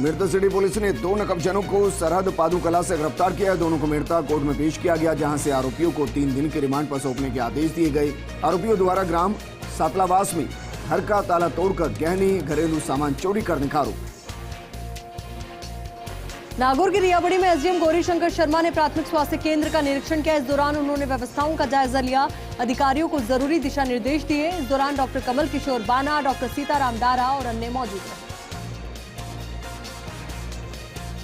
मेड़ता सिटी पुलिस ने 2 नकबजनों को सरहद पादुकला से गिरफ्तार किया। दोनों को मेड़ता कोर्ट में पेश किया गया, जहां से आरोपियों को 3 दिन के रिमांड पर सौंपने के आदेश दिए गए। आरोपियों द्वारा ग्राम सातलावास में घर का ताला तोड़कर गहने घरेलू सामान चोरी करने का आरोप। नागौर की रियाबड़ी में एसडीएम गौरी शंकर शर्मा ने प्राथमिक स्वास्थ्य केंद्र का निरीक्षण किया। इस दौरान उन्होंने व्यवस्थाओं का जायजा लिया, अधिकारियों को जरूरी दिशा निर्देश दिए। इस दौरान डॉक्टर कमल किशोर बाना, डॉक्टर सीताराम दारा और अन्य मौजूद रहे।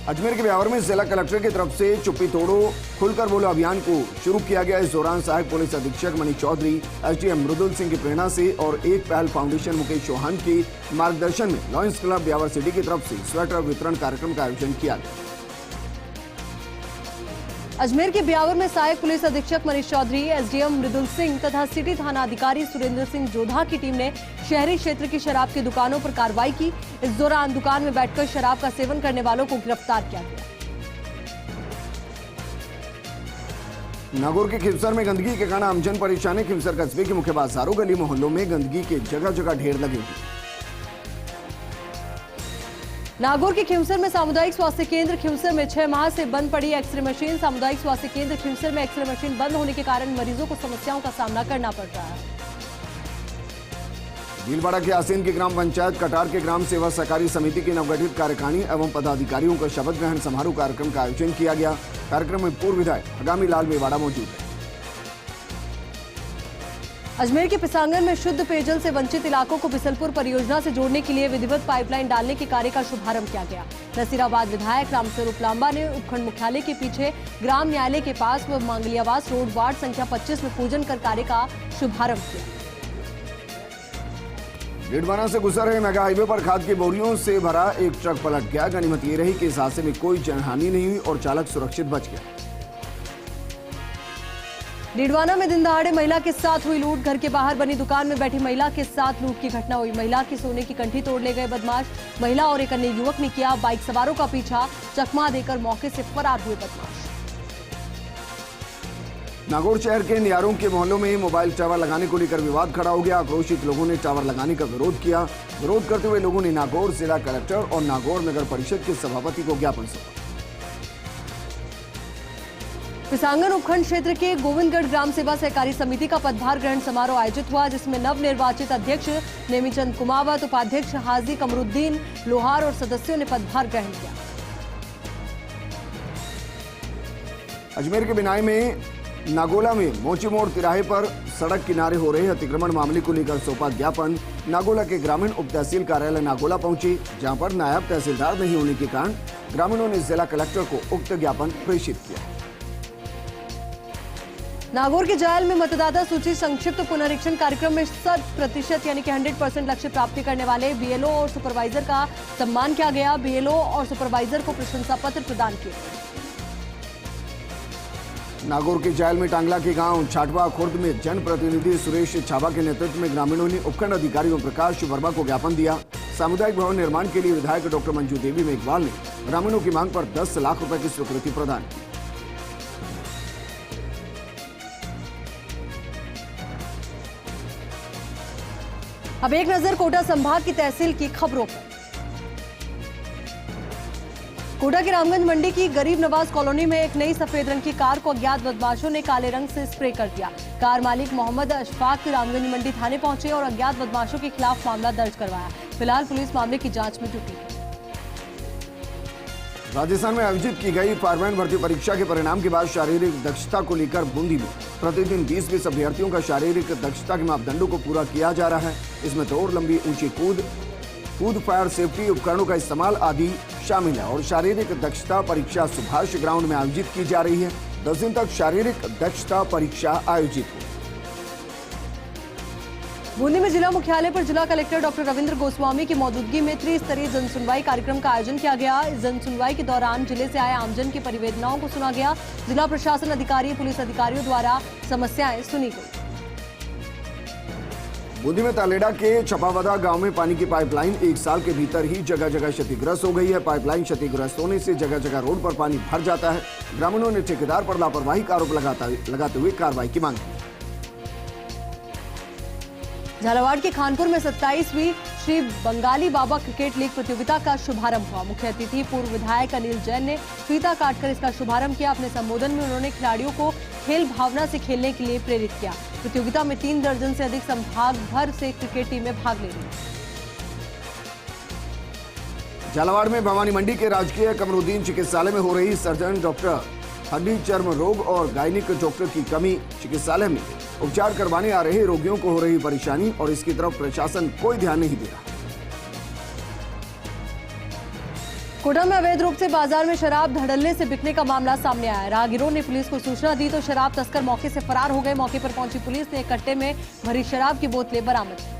अजमेर के ब्यावर में जिला कलेक्टर की तरफ से चुप्पी तोड़ो खुलकर बोलो अभियान को शुरू किया गया। इस दौरान सहायक पुलिस अधीक्षक मनीष चौधरी, एसडीएम मृदुल सिंह की प्रेरणा से और एक पहल फाउंडेशन मुकेश चौहान के मार्गदर्शन में लॉयंस क्लब ब्यावर सिटी की तरफ से स्वेटर वितरण कार्यक्रम का आयोजन किया गया। अजमेर के ब्यावर में सहायक पुलिस अधीक्षक मनीष चौधरी, एसडीएम मृदुल सिंह तथा सिटी थाना अधिकारी सुरेंद्र सिंह जोधा की टीम ने शहरी क्षेत्र की शराब की दुकानों पर कार्रवाई की। इस दौरान दुकान में बैठकर शराब का सेवन करने वालों को गिरफ्तार किया गया। नागौर के खिवसर में गंदगी के कारण आमजन परेशान है। खिवसर कस्बे के मुख्य बाजारों, गली मोहल्लों में गंदगी के जगह जगह ढेर लगे हुए। नागौर के खिवसर में सामुदायिक स्वास्थ्य केंद्र खिवसर में 6 माह से बंद पड़ी एक्सरे मशीन। सामुदायिक स्वास्थ्य केंद्र खिवसर में एक्सरे मशीन बंद होने के कारण मरीजों को समस्याओं का सामना करना पड़ रहा है। भीलवाड़ा के आसीन की ग्राम पंचायत कटार के ग्राम सेवा सहकारी समिति की नवगठित कार्यकारिणी एवं पदाधिकारियों का शपथ ग्रहण समारोह कार्यक्रम का आयोजन किया गया। कार्यक्रम में पूर्व विधायक आगामी लाल मेवाड़ा मौजूद है। अजमेर के पिसांगन में शुद्ध पेयजल से वंचित इलाकों को बिसलपुर परियोजना से जोड़ने के लिए विधिवत पाइपलाइन डालने के कार्य का शुभारंभ किया गया। नसीराबाद विधायक रामस्वरूप लांबा ने उपखंड मुख्यालय के पीछे ग्राम न्यायालय के पास व मांगलियावास रोड वार्ड संख्या 25 में पूजन कर कार्य का शुभारंभ किया। डीडवाना से गुजर रहे मेगा हाईवे पर खाद की बोरियों से भरा एक ट्रक पलट गया। गनीमत ये रही कि इस हादसे में कोई जनहानि नहीं हुई और चालक सुरक्षित बच गया। डीडवाना में दिन दहाड़े महिला के साथ हुई लूट। घर के बाहर बनी दुकान में बैठी महिला के साथ लूट की घटना हुई। महिला की सोने की कंठी तोड़ ले गए बदमाश। महिला और एक अन्य युवक ने किया बाइक सवारों का पीछा, चकमा देकर मौके से फरार हुए बदमाश। नागौर शहर के नियारों के मोहल्लों में मोबाइल टावर लगाने को लेकर विवाद खड़ा हो गया। आक्रोशित लोगों ने टावर लगाने का विरोध किया। विरोध करते हुए लोगों ने नागौर जिला कलेक्टर और नागौर नगर परिषद के सभापति को ज्ञापन सौंपा। पिसांगन उपखंड क्षेत्र के गोविंदगढ़ ग्राम सेवा सहकारी समिति का पदभार ग्रहण समारोह आयोजित हुआ, जिसमें नवनिर्वाचित अध्यक्ष नेमीचंद कुमावत, उपाध्यक्ष हाजी कमरुद्दीन लोहार और सदस्यों ने पदभार ग्रहण किया। अजमेर के बिनाई में नागोला में मोची मोड़ तिराहे पर सड़क किनारे हो रहे अतिक्रमण मामले को लेकर सौंपा ज्ञापन। नागोला के ग्रामीण उप तहसील कार्यालय नागोला पहुंचे, जहां पर नायब तहसीलदार नहीं होने के कारण ग्रामीणों ने जिला कलेक्टर को उक्त ज्ञापन प्रेषित किया। नागौर के जायल में मतदाता सूची संक्षिप्त पुनरीक्षण कार्यक्रम में 100% यानी कि 100% लक्ष्य प्राप्ति करने वाले बीएलओ और सुपरवाइजर का सम्मान किया गया। बीएलओ और सुपरवाइजर को प्रशंसा पत्र प्रदान किए। नागौर के जायल में टांगला के गांव छाटवा खुर्द में जनप्रतिनिधि सुरेश छाबा के नेतृत्व में ग्रामीणों ने उपखंड अधिकारी ओम प्रकाश वर्मा को ज्ञापन दिया। सामुदायिक भवन निर्माण के लिए विधायक डॉक्टर मंजू देवी मेघवाल ने ग्रामीणों की मांग पर 10 लाख रुपए की स्वीकृति प्रदान की। अब एक नजर कोटा संभाग की तहसील की खबरों पर। कोटा की रामगंज मंडी की गरीब नवाज कॉलोनी में एक नई सफेद रंग की कार को अज्ञात बदमाशों ने काले रंग से स्प्रे कर दिया। कार मालिक मोहम्मद अशफाक रामगंज मंडी थाने पहुंचे और अज्ञात बदमाशों के खिलाफ मामला दर्ज करवाया। फिलहाल पुलिस मामले की जांच में जुटी है। राजस्थान में आयोजित की गई फायरमैन भर्ती परीक्षा के परिणाम के बाद शारीरिक दक्षता को लेकर बूंदी में प्रतिदिन 20-20 अभ्यर्थियों का शारीरिक दक्षता के मापदंडों को पूरा किया जा रहा है। इसमें दौड़, लंबी ऊंची कूद, फायर सेफ्टी उपकरणों का इस्तेमाल आदि शामिल है और शारीरिक दक्षता परीक्षा सुभाष ग्राउंड में आयोजित की जा रही है। 10 दिन तक शारीरिक दक्षता परीक्षा आयोजित हुई। बूंदी में जिला मुख्यालय पर जिला कलेक्टर डॉक्टर रविंद्र गोस्वामी की मौजूदगी में त्रिस्तरीय जनसुनवाई कार्यक्रम का आयोजन किया गया। इस जनसुनवाई के दौरान जिले से आए आमजन की परिवेदनाओं को सुना गया। जिला प्रशासन अधिकारी, पुलिस अधिकारियों द्वारा समस्याएं सुनी गई। बूंदी में तालेडा के छपावदा गांव में पानी की पाइपलाइन 1 साल के भीतर ही जगह जगह क्षतिग्रस्त हो गई है। पाइपलाइन क्षतिग्रस्त होने से जगह जगह रोड पर पानी भर जाता है। ग्रामीणों ने ठेकेदार पर लापरवाही का आरोप लगाते हुए कार्रवाई की मांग की। झालावाड़ के खानपुर में 27वीं श्री बंगाली बाबा क्रिकेट लीग प्रतियोगिता का शुभारंभ हुआ। मुख्य अतिथि पूर्व विधायक अनिल जैन ने फीता काटकर इसका शुभारंभ किया। अपने संबोधन में उन्होंने खिलाड़ियों को खेल भावना से खेलने के लिए प्रेरित किया। प्रतियोगिता में 3 दर्जन से अधिक संभाग भर से क्रिकेट टीमें भाग ले रही हैं। झालावाड़ में भवानी मंडी के राजकीय कमरुद्दीन चिकित्सालय में हो रही सर्जन डॉक्टर, हड्डी चर्म रोग और गायनिक डॉक्टर की कमी। चिकित्सालय में उपचार करवाने आ रहे रोगियों को हो रही परेशानी और इसकी तरफ प्रशासन कोई ध्यान नहीं दे रहा। कोटा में अवैध रूप से बाजार में शराब धड़ल्ले से बिकने का मामला सामने आया। राहगीरों ने पुलिस को सूचना दी तो शराब तस्कर मौके से फरार हो गए। मौके पर पहुंची पुलिस ने एक कट्टे में भरी शराब की बोतलें बरामद की।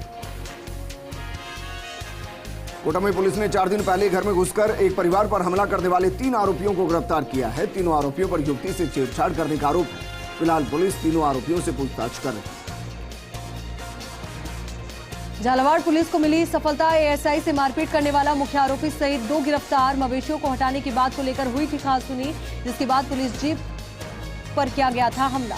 कोटा में पुलिस ने 4 दिन पहले घर में घुसकर एक परिवार पर हमला करने वाले 3 आरोपियों को गिरफ्तार किया है। तीनों आरोपियों पर युवती से छेड़छाड़ करने का आरोप है। फिलहाल पुलिस तीनों आरोपियों से पूछताछ कर रही है। झालावाड़ पुलिस को मिली सफलता। एएसआई से मारपीट करने वाला मुख्य आरोपी सहित 2 गिरफ्तार। मवेशियों को हटाने की बात को लेकर हुई थी खाससुनी, जिसके बाद पुलिस जीप पर किया गया था हमला।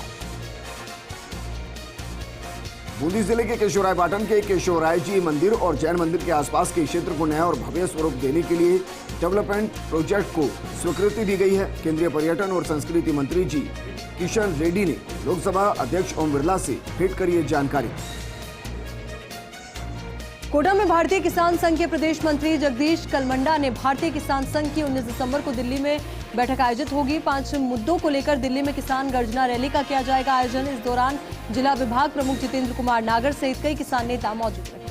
बूंदी जिले के केशवरायपाटन के केशवराय जी मंदिर और जैन मंदिर के आसपास के क्षेत्र को नया और भव्य स्वरूप देने के लिए डेवलपमेंट प्रोजेक्ट को स्वीकृति दी गई है। केंद्रीय पर्यटन और संस्कृति मंत्री जी किशन रेड्डी ने लोकसभा अध्यक्ष ओम बिरला से भेंट कर ये जानकारी। कोटा में भारतीय किसान संघ के प्रदेश मंत्री जगदीश कलमंडा ने भारतीय किसान संघ की 19 दिसंबर को दिल्ली में बैठक आयोजित होगी। 5 मुद्दों को लेकर दिल्ली में किसान गर्जना रैली का किया जाएगा आयोजन। इस दौरान जिला विभाग प्रमुख जितेंद्र कुमार नागर सहित कई किसान नेता मौजूद रहे।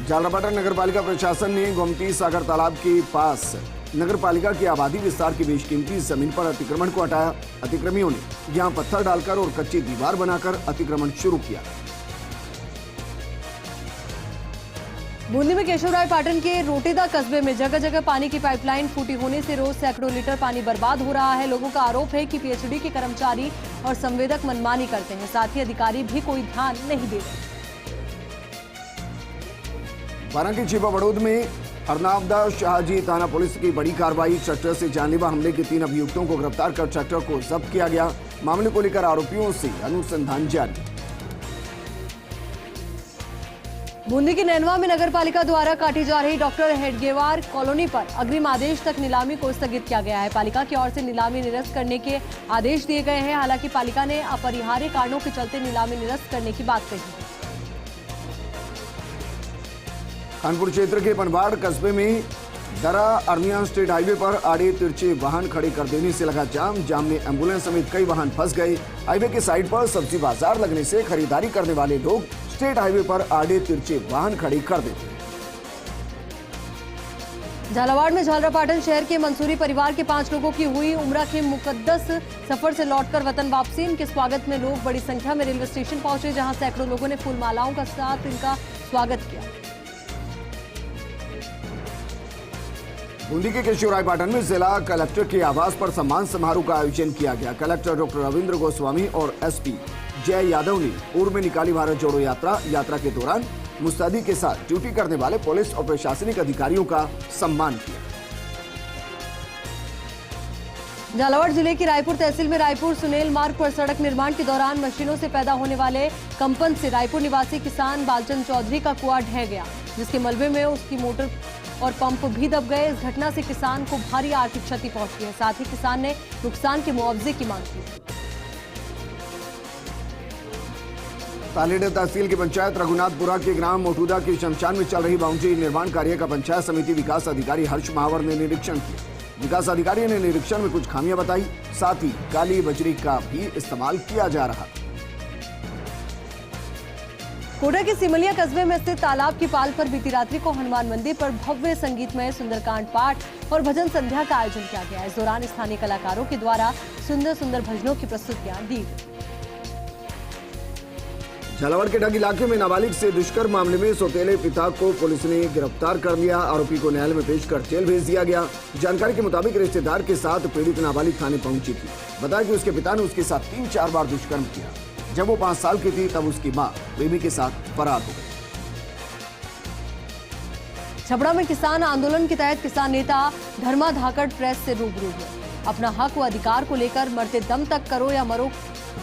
झालावाड़ नगर पालिका प्रशासन ने गोमती सागर तालाब के पास नगर पालिका की आबादी विस्तार की बेशकीमती जमीन पर अतिक्रमण को हटाया। अतिक्रमियों ने यहां पत्थर डालकर और कच्ची दीवार बनाकर अतिक्रमण शुरू किया। बूंदी में केशवरायपाटन के रोटेदा कस्बे में जगह जगह पानी की पाइपलाइन फूटी होने से रोज सैकड़ों लीटर पानी बर्बाद हो रहा है। लोगों का आरोप है कि पीएचडी के कर्मचारी और संवेदक मनमानी करते हैं, साथ ही अधिकारी भी कोई ध्यान नहीं दे रहे। बारां छिपा बड़ौद में हरनावदा शाहजी थाना पुलिस की बड़ी कार्रवाई। ट्रैक्टर से जानलेवा हमले के 3 अभियुक्तों को गिरफ्तार कर ट्रैक्टर को जब्त किया गया। मामले को लेकर आरोपियों से अनुसंधान जारी। बूंदी के नैनवा में नगर पालिका द्वारा काटी जा रही डॉक्टर हेडगेवार कॉलोनी पर अग्रिम आदेश तक नीलामी को स्थगित किया गया है। पालिका की ओर से नीलामी निरस्त करने के आदेश दिए गए हैं। हालांकि पालिका ने अपरिहार्य कारणों के चलते नीलामी निरस्त करने की बात कही है। कानपुर क्षेत्र के पनवाड़ कस्बे में दरा अरनिया स्टेट हाईवे पर आड़े तिरछे वाहन खड़े कर देने से लगा जाम। जाम में एम्बुलेंस समेत कई वाहन फंस गए। हाईवे के साइड पर सब्जी बाजार लगने से खरीदारी करने वाले लोग स्टेट हाईवे पर आड़े तिरछे वाहन खड़े कर देते। झालावाड़ में झालरापाटन शहर के मंसूरी परिवार के 5 लोगों की हुई उम्रा के मुकद्दस सफर से लौटकर वतन वापसी। इनके स्वागत में लोग बड़ी संख्या में रेलवे स्टेशन पहुंचे, जहां सैकड़ों लोगों ने फूल मालाओं के साथ इनका स्वागत किया। बूंदी के केशवरायपाटन में जिला कलेक्टर के आवास पर सम्मान समारोह का आयोजन किया गया। कलेक्टर डॉक्टर रविंद्र गोस्वामी और एसपी जय यादव ने पूर्व में निकाली भारत जोड़ो यात्रा के दौरान मुस्तैदी के साथ ड्यूटी करने वाले पुलिस और प्रशासनिक अधिकारियों का सम्मान किया। झालावाड़ जिले की रायपुर तहसील में रायपुर सुनेल मार्ग पर सड़क निर्माण के दौरान मशीनों से पैदा होने वाले कंपन से रायपुर निवासी किसान बालचंद चौधरी का कुआं ढह गया, जिसके मलबे में उसकी मोटर और पंप भी दब गए। इस घटना से किसान को भारी आर्थिक क्षति पहुंची है। साथ ही किसान ने नुकसान के मुआवजे की मांग की। तालेडा तहसील की पंचायत रघुनाथपुरा के ग्राम मोटूदा के शमशान में चल रही बाउंड्री निर्माण कार्य का पंचायत समिति विकास अधिकारी हर्ष महावर ने निरीक्षण किया। विकास अधिकारी ने निरीक्षण में कुछ खामियां बताई, साथ ही काली बजरी का भी इस्तेमाल किया जा रहा। कोटा के सिमलिया कस्बे में स्थित तालाब की पाल पर बीती रात्रि को हनुमान मंदिर पर भव्य संगीतमय सुंदरकांड पाठ और भजन संध्या का आयोजन किया गया। इस दौरान स्थानीय कलाकारों के द्वारा सुंदर सुंदर भजनों की प्रस्तुतियां दी गई। झालावाड़ के ढग इलाके में नाबालिग से दुष्कर्म मामले में सौतेले पिता को पुलिस ने गिरफ्तार कर लिया। आरोपी को न्यायालय में पेश कर जेल भेज दिया गया। जानकारी के मुताबिक रिश्तेदार के साथ पीड़ित नाबालिग थाने पहुंची थी। बताया कि उसके पिता ने उसके साथ 3-4 बार दुष्कर्म किया। जब वो 5 साल की थी तब उसकी मां बेबी के साथ फरार हो गई। छपरा में किसान आंदोलन के तहत किसान नेता धर्मा धाकड़ प्रेस से रूबरू हुए। अपना हक व अधिकार को लेकर मरते दम तक करो या मरो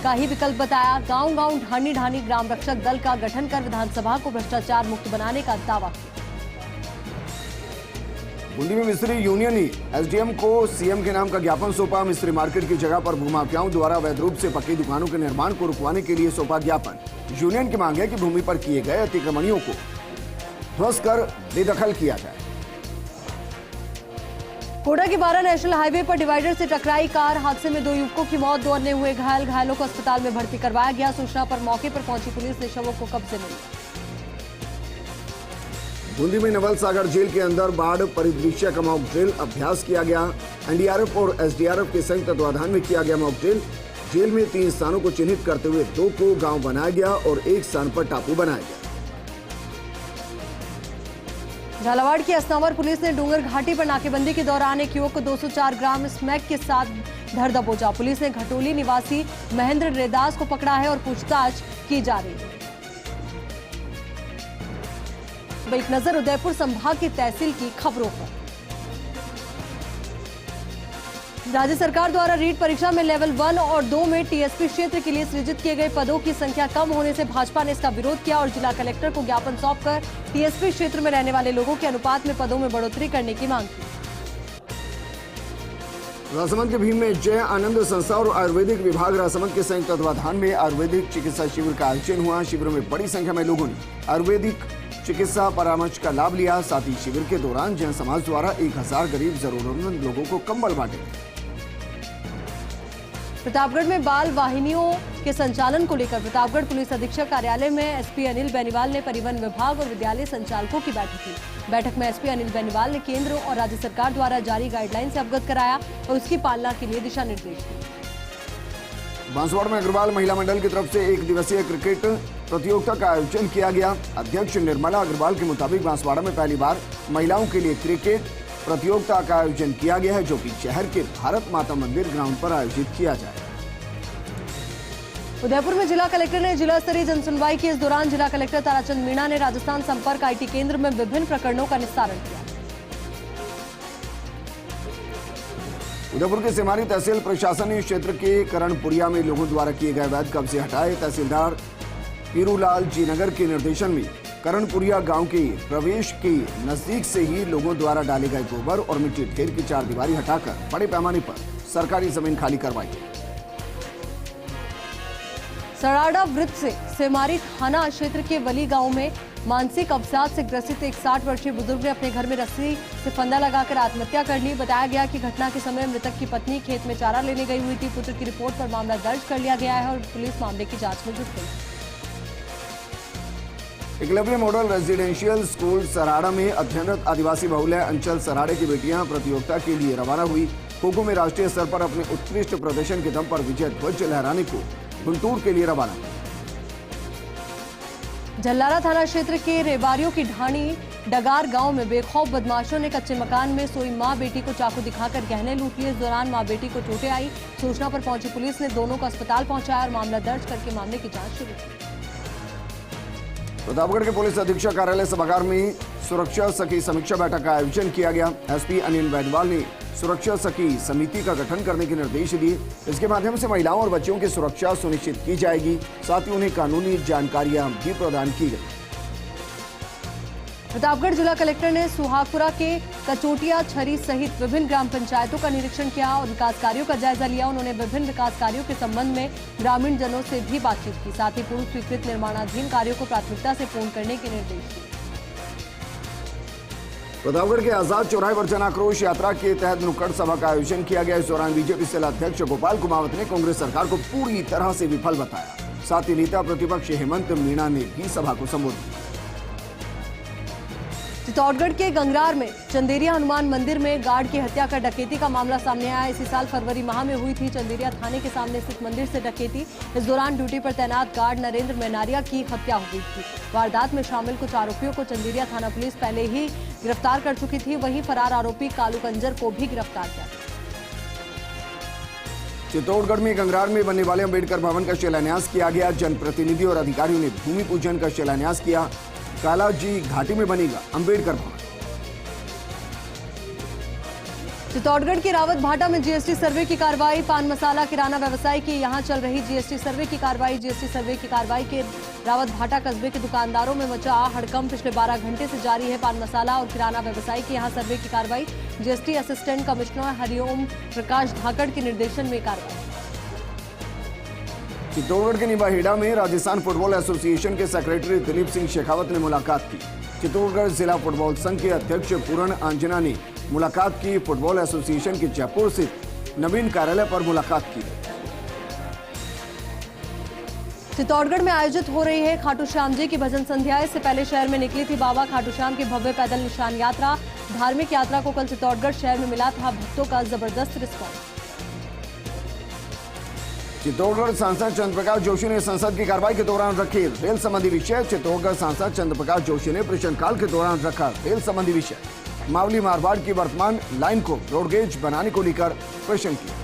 का ही विकल्प बताया। गांव-गांव ढानी ग्राम रक्षक दल का गठन कर विधानसभा को भ्रष्टाचार मुक्त बनाने का दावा किया। बूंदी में मिस्त्री यूनियन ही एसडीएम को सीएम के नाम का ज्ञापन सौंपा। मिस्त्री मार्केट की जगह पर भूमाफियाओं द्वारा अवैध रूप से पक्की दुकानों के निर्माण को रुकवाने के लिए सौंपा ज्ञापन। यूनियन की मांग है कि भूमि पर किए गए अतिक्रमणियों को ध्वस्त कर बेदखल किया जाए। कोटा के 12 नेशनल हाईवे पर डिवाइडर से टकराई कार। हादसे में 2 युवकों की मौत, 2 अन्य हुए घायल। घायलों को अस्पताल में भर्ती करवाया गया। सूचना पर मौके पर पहुंची पुलिस ने शवों को कब्जे में लिया। बूंदी में नवल सागर जेल के अंदर बाढ़ परिदृश्य का मॉक ड्रिल अभ्यास किया गया। एनडीआरएफ और एसडीआरएफ के संयुक्त तत्वाधान में किया गया मॉक ड्रिल। जेल में 3 स्थानों को चिन्हित करते हुए 2 को गांव बनाया गया और 1 स्थान पर टापू बनाया गया। झालावाड़ की असनावर पुलिस ने डूंगर घाटी पर नाकेबंदी के दौरान एक युवक को 204 ग्राम स्मैक के साथ धर दबोचा। पुलिस ने घटोली निवासी महेंद्र रेदास को पकड़ा है और पूछताछ की जा रही है। एक नजर उदयपुर संभाग की तहसील की खबरों पर। राज्य सरकार द्वारा रीट परीक्षा में लेवल 1 और 2 में टीएसपी क्षेत्र के लिए सृजित किए गए पदों की संख्या कम होने से भाजपा ने इसका विरोध किया और जिला कलेक्टर को ज्ञापन सौंपकर टीएसपी क्षेत्र में रहने वाले लोगों के अनुपात में पदों में बढ़ोतरी करने की मांग की। राजसमंद के भीम में जय आनंद संस्था और आयुर्वेदिक विभाग राजसमंद के संयुक्त तत्वाधान में आयुर्वेदिक चिकित्सा शिविर का आयोजन हुआ। शिविर में बड़ी संख्या में लोगों ने आयुर्वेदिक चिकित्सा परामर्श का लाभ लिया। साथ ही शिविर के दौरान जैन समाज द्वारा 1000 गरीब जरूरतमंद लोगों को कंबल बांटे। प्रतापगढ़ में बाल वाहिनियों के संचालन को लेकर प्रतापगढ़ पुलिस अधीक्षक कार्यालय में एसपी अनिल बेनीवाल ने परिवहन विभाग और विद्यालय संचालकों की बैठक की। बैठक में एसपी अनिल बेनीवाल ने केंद्र और राज्य सरकार द्वारा जारी गाइडलाइन से अवगत कराया और उसकी पालना के लिए दिशा निर्देश दिए। बांसवाड़ा में अग्रवाल महिला मंडल की तरफ से 1 दिवसीय क्रिकेट प्रतियोगिता का आयोजन किया गया। अध्यक्ष निर्मला अग्रवाल के मुताबिक बांसवाड़ा में पहली बार महिलाओं के लिए क्रिकेट प्रतियोगिता का आयोजन किया गया है, जो कि शहर के भारत माता मंदिर ग्राउंड पर आयोजित किया जाए। उदयपुर में जिला कलेक्टर ने जिला स्तरीय जनसुनवाई की। इस दौरान जिला कलेक्टर ताराचंद मीणा ने राजस्थान संपर्क आईटी केंद्र में विभिन्न प्रकरणों का निस्तारण किया। उदयपुर के सेमारी तहसील प्रशासन ने क्षेत्र के करणपुरिया में लोगों द्वारा किए गए अवैध कब्जे हटाए। तहसीलदार पीरूलाल जी नगर के निर्देशन में करणपुरिया गांव के प्रवेश के नजदीक से ही लोगों द्वारा डाले गए गोबर और मिट्टी ढेर की 4 दीवारी हटाकर बड़े पैमाने पर सरकारी जमीन खाली करवाई गई। सराड़ा वृत्त से सेमारी थाना क्षेत्र के वली गांव में मानसिक अवसाद से ग्रसित एक 60 वर्षीय बुजुर्ग ने अपने घर में रस्सी से फंदा लगाकर आत्महत्या कर ली। बताया गया कि घटना के समय मृतक की पत्नी खेत में चारा लेने गई हुई थी। पुत्र की रिपोर्ट पर मामला दर्ज कर लिया गया है और पुलिस मामले की जांच में जुट गई। Eklavya model residential school Sarada में अध्ययनरत आदिवासी बहुल्य अंचल सराड़े की बेटियां प्रतियोगिता के लिए रवाना हुई। खो-खो में राष्ट्रीय स्तर पर अपने उत्कृष्ट प्रदर्शन के दम पर विजय ध्वज लहराने को गुंटूर के लिए रवाना। जल्लारा थाना क्षेत्र के रेवारियों की ढाणी डगार गांव में बेखौफ बदमाशों ने कच्चे मकान में सोई मां बेटी को चाकू दिखाकर गहने लूट लिए। इस दौरान मां बेटी को चोटें आई। सूचना पर पहुंची पुलिस ने दोनों को अस्पताल पहुंचाया और मामला दर्ज करके मामले की जांच शुरू की। प्रतापगढ़ के पुलिस अधीक्षक कार्यालय सभागार में सुरक्षा सखी समीक्षा बैठक का आयोजन किया गया। एसपी अनिल बेनीवाल ने सुरक्षा सखी समिति का गठन करने के निर्देश दिए। इसके माध्यम से महिलाओं और बच्चों की सुरक्षा सुनिश्चित की जाएगी। साथ ही उन्हें कानूनी जानकारियां भी प्रदान की गई। प्रतापगढ़ जिला कलेक्टर ने सुहागपुरा के कचोटिया छरी सहित विभिन्न ग्राम पंचायतों का निरीक्षण किया और विकास कार्यों का जायजा लिया। उन्होंने विभिन्न विकास कार्यों के संबंध में ग्रामीण जनों से भी बातचीत की। साथ ही पूर्व स्वीकृत निर्माणाधीन कार्यों को प्राथमिकता से पूर्ण करने के निर्देश दिए। प्रतापगढ़ के आजाद चौराहे पर जन आक्रोश यात्रा के तहत नुक्कड़ सभा का आयोजन किया गया। इस दौरान बीजेपी जिला अध्यक्ष गोपाल कुमावत ने कांग्रेस सरकार को पूरी तरह से विफल बताया। साथ ही नेता प्रतिपक्ष हेमंत मीणा ने भी सभा को संबोधित किया। चित्तौड़गढ़ के गंगरार में चंदेरिया हनुमान मंदिर में गार्ड की हत्या कर डकैती का मामला सामने आया। इसी साल फरवरी माह में हुई थी चंदेरिया थाने के सामने स्थित मंदिर से डकैती। इस दौरान ड्यूटी पर तैनात गार्ड नरेंद्र मैनारिया की हत्या हो गई थी। वारदात में शामिल कुछ आरोपियों को चंदेरिया थाना पुलिस पहले ही गिरफ्तार कर चुकी थी। वहीं फरार आरोपी कालू कंजर को भी गिरफ्तार किया। चित्तौड़गढ़ में गंगरार में बनने वाले अंबेडकर भवन का शिलान्यास किया गया। जनप्रतिनिधि और अधिकारियों ने भूमि पूजन का शिलान्यास किया। कालाजी घाटी में बनेगा अंबेडकर भवन। चित्तौड़गढ़ के रावत भाटा में जीएसटी सर्वे की कार्रवाई। पान मसाला किराना व्यवसाय की यहां चल रही जीएसटी सर्वे की कार्रवाई। जीएसटी सर्वे की कार्रवाई के रावत भाटा कस्बे के दुकानदारों में मचा हड़कंप। पिछले 12 घंटे से जारी है पान मसाला और किराना व्यवसाय की यहां सर्वे की कार्रवाई। जीएसटी असिस्टेंट कमिश्नर हरिओम प्रकाश धाकड़ के निर्देशन में कार्रवाई। चित्तौड़गढ़ के निवाहेड़ा में राजस्थान फुटबॉल एसोसिएशन के सेक्रेटरी दिलीप सिंह शेखावत ने मुलाकात की। चित्तौड़गढ़ जिला फुटबॉल संघ के अध्यक्ष पूर्ण आंजना ने मुलाकात की। फुटबॉल एसोसिएशन के जयपुर स्थित नवीन कार्यालय पर मुलाकात की। चित्तौड़गढ़ में आयोजित हो रही है खाटू श्याम जी की भजन संध्या। इससे पहले शहर में निकली थी बाबा खाटू श्याम की भव्य पैदल निशान यात्रा। धार्मिक यात्रा को कल चित्तौड़गढ़ शहर में मिला था भक्तों का जबरदस्त रिस्पॉन्स। चित्तौड़गढ़ सांसद चंद्र प्रकाश जोशी ने संसद की कार्रवाई के दौरान रखे रेल संबंधी विषय। चित्तौड़गढ़ सांसद चंद्र प्रकाश जोशी ने प्रश्नकाल के दौरान रखा रेल संबंधी विषय। मावली मारवाड़ की वर्तमान लाइन को ब्रॉडगेज बनाने को लेकर प्रश्न किया।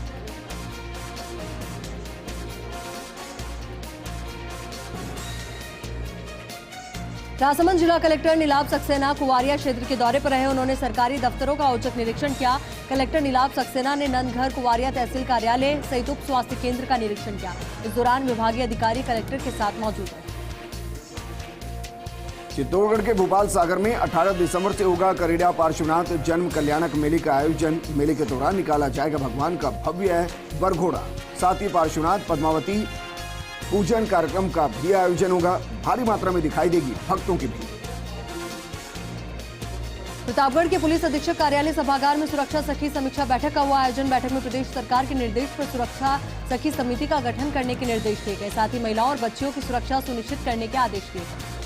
राजसमंद जिला कलेक्टर नीलाभ सक्सेना कुवारिया क्षेत्र के दौरे पर रहे। उन्होंने सरकारी दफ्तरों का औचक निरीक्षण किया। कलेक्टर नीलाभ सक्सेना ने नंदघर कुवारिया तहसील कार्यालय सहित उप स्वास्थ्य केंद्र का निरीक्षण किया। इस दौरान विभागीय अधिकारी कलेक्टर के साथ मौजूद रहे। चित्तौड़गढ़ के भोपाल सागर में 18 दिसंबर से होगा करीड़ा पार्श्वनाथ जन्म कल्याणक मेले का आयोजन। मेले के दौरान निकाला जाएगा भगवान का भव्य बरघोड़ा। साथ ही पार्श्वनाथ पद्मावती पूजन कार्यक्रम का भी आयोजन होगा। भारी मात्रा में दिखाई देगी भक्तों की भीड़। प्रतापगढ़ के पुलिस अधीक्षक कार्यालय सभागार में सुरक्षा सखी समीक्षा बैठक का हुआ आयोजन। बैठक में प्रदेश सरकार के निर्देश पर सुरक्षा सखी समिति का गठन करने के निर्देश दिए गए। साथ ही महिलाओं और बच्चियों की सुरक्षा सुनिश्चित करने के आदेश दिए गए।